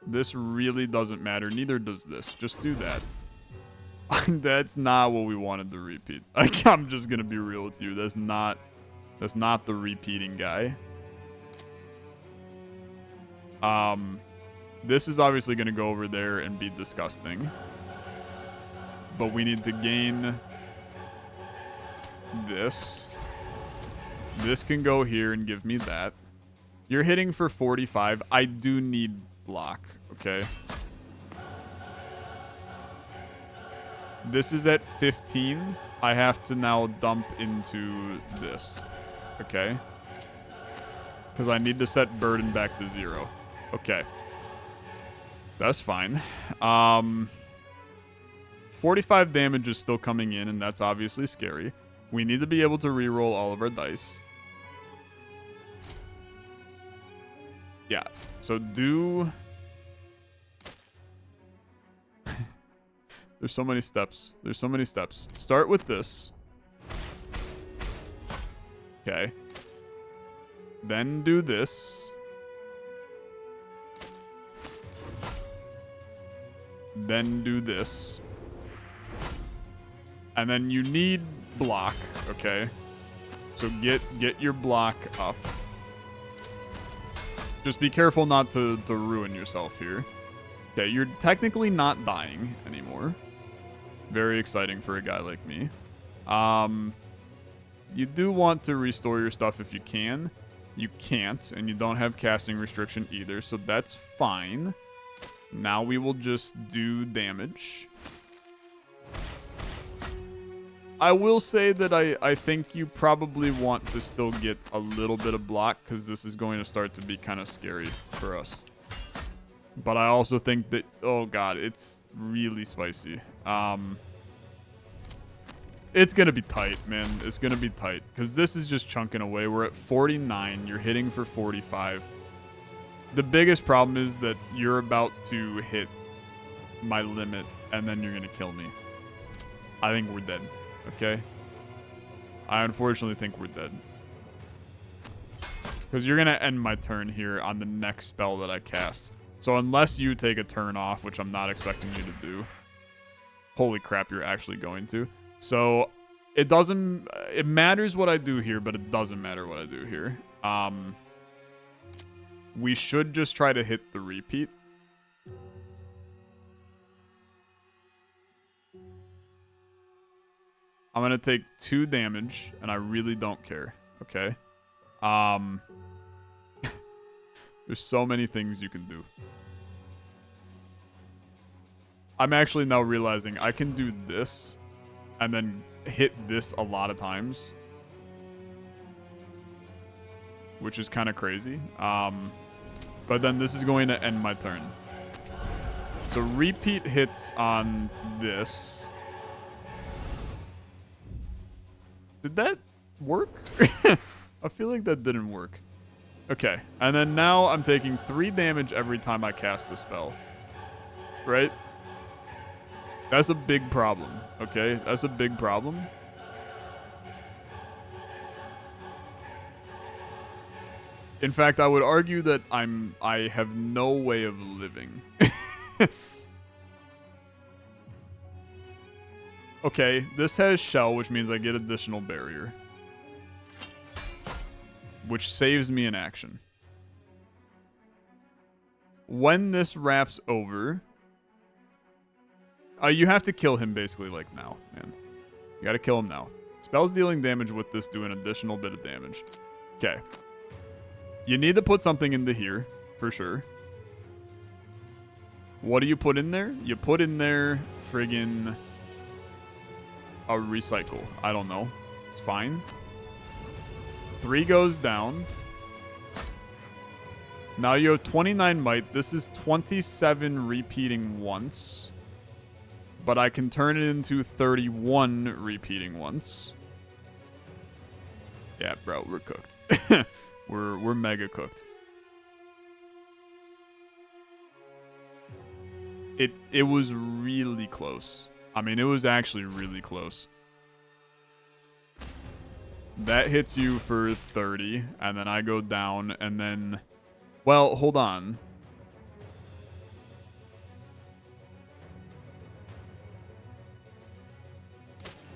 This really doesn't matter. Neither does this. Just do that. That's not what we wanted to repeat. I'm just gonna be real with you. That's not the repeating guy. This is obviously gonna go over there and be disgusting. But we need to gain this. This can go here and give me that. You're hitting for 45. I do need block, okay? This is at 15. I have to now dump into this. Okay. Because I need to set burden back to 0. Okay. That's fine. 45 damage is still coming in, and that's obviously scary. We need to be able to reroll all of our dice. Yeah. So do... There's so many steps. Start with this. Okay. Then do this. then do this. And then you need block, okay? So get your block up. Just be careful not to ruin yourself here. Okay, you're technically not dying anymore. Very exciting for a guy like me. You do want to restore your stuff if you can. You can't, and you don't have casting restriction either, so that's fine. Now we will just do damage. I will say that I think you probably want to still get a little bit of block, because this is going to start to be kind of scary for us. But I also think that, oh god, it's really spicy. It's going to be tight, man. It's going to be tight, because this is just chunking away. We're at 49. You're hitting for 45. The biggest problem is that you're about to hit my limit, and then you're going to kill me. I think we're dead, okay? I unfortunately think we're dead. Because you're going to end my turn here on the next spell that I cast. So unless you take a turn off, which I'm not expecting you to do. Holy crap, you're actually going to. So it matters what I do here, but it doesn't matter what I do here. We should just try to hit the repeat. I'm going to take 2 damage, and I really don't care, okay? There's so many things you can do. I'm actually now realizing I can do this and then hit this a lot of times, which is kind of crazy. But then this is going to end my turn. So repeat hits on this. Did that work? I feel like that didn't work. Okay, and then now I'm taking 3 damage every time I cast a spell. Right? That's a big problem, okay? That's a big problem. In fact, I would argue that I have no way of living. Okay, this has shell, which means I get additional barrier. Which saves me an action. When this wraps over, you have to kill him basically like now, man. You gotta kill him now. Spells dealing damage with this do an additional bit of damage. Okay. You need to put something into here, for sure. What do you put in there? You put in there friggin' a recycle. I don't know. It's fine. 3 goes down. Now you have 29 might. This is 27 repeating once. But I can turn it into 31 repeating once. Yeah, bro, we're cooked. we're mega cooked. It was really close. I mean, it was actually really close. That hits you for 30, and then I go down, and then... Well, hold on.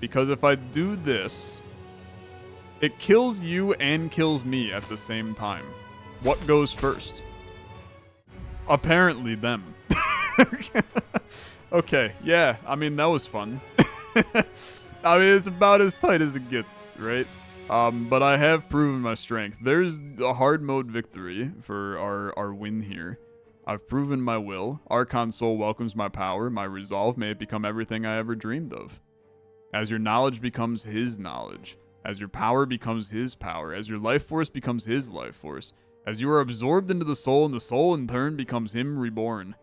Because if I do this, it kills you and kills me at the same time. What goes first? Apparently them. Okay, yeah, I mean, that was fun. I mean, it's about as tight as it gets, right? But I have proven my strength. There's a hard mode victory for our win here. I've proven my will. Archon Soul welcomes my power, my resolve. May it become everything I ever dreamed of. As your knowledge becomes his knowledge. As your power becomes his power. As your life force becomes his life force. As you are absorbed into the soul, and the soul in turn becomes him reborn.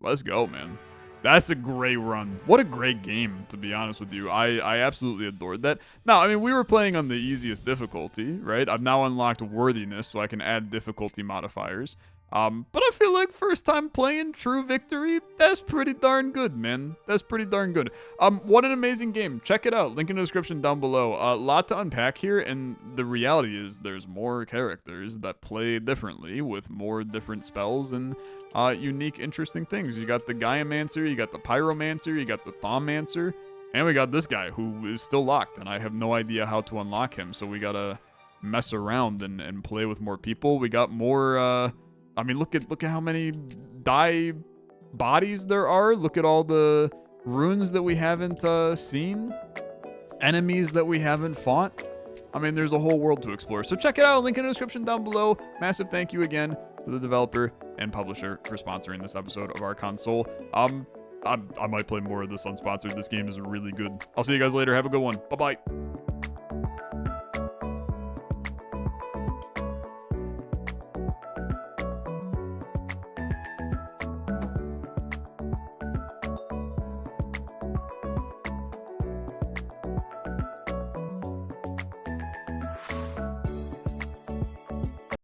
Let's go, man. That's a great run. What a great game, to be honest with you. I absolutely adored that. Now, I mean, we were playing on the easiest difficulty, right? I've now unlocked worthiness, so I can add difficulty modifiers. But I feel like first time playing True Victory, that's pretty darn good, man. That's pretty darn good. What an amazing game. Check it out. Link in the description down below. A lot to unpack here, and the reality is there's more characters that play differently with more different spells and unique, interesting things. You got the Gaiamancer, you got the Pyromancer, you got the Thaumancer, and we got this guy who is still locked, and I have no idea how to unlock him, so we gotta mess around and play with more people. We got more, I mean, look at how many die bodies there are. Look at all the runes that we haven't seen, enemies that we haven't fought. I mean, there's a whole world to explore. So check it out. Link in the description down below. Massive thank you again to the developer and publisher for sponsoring this episode of Archon Soul. I might play more of this unsponsored. This game is really good. I'll see you guys later. Have a good one. Bye-bye.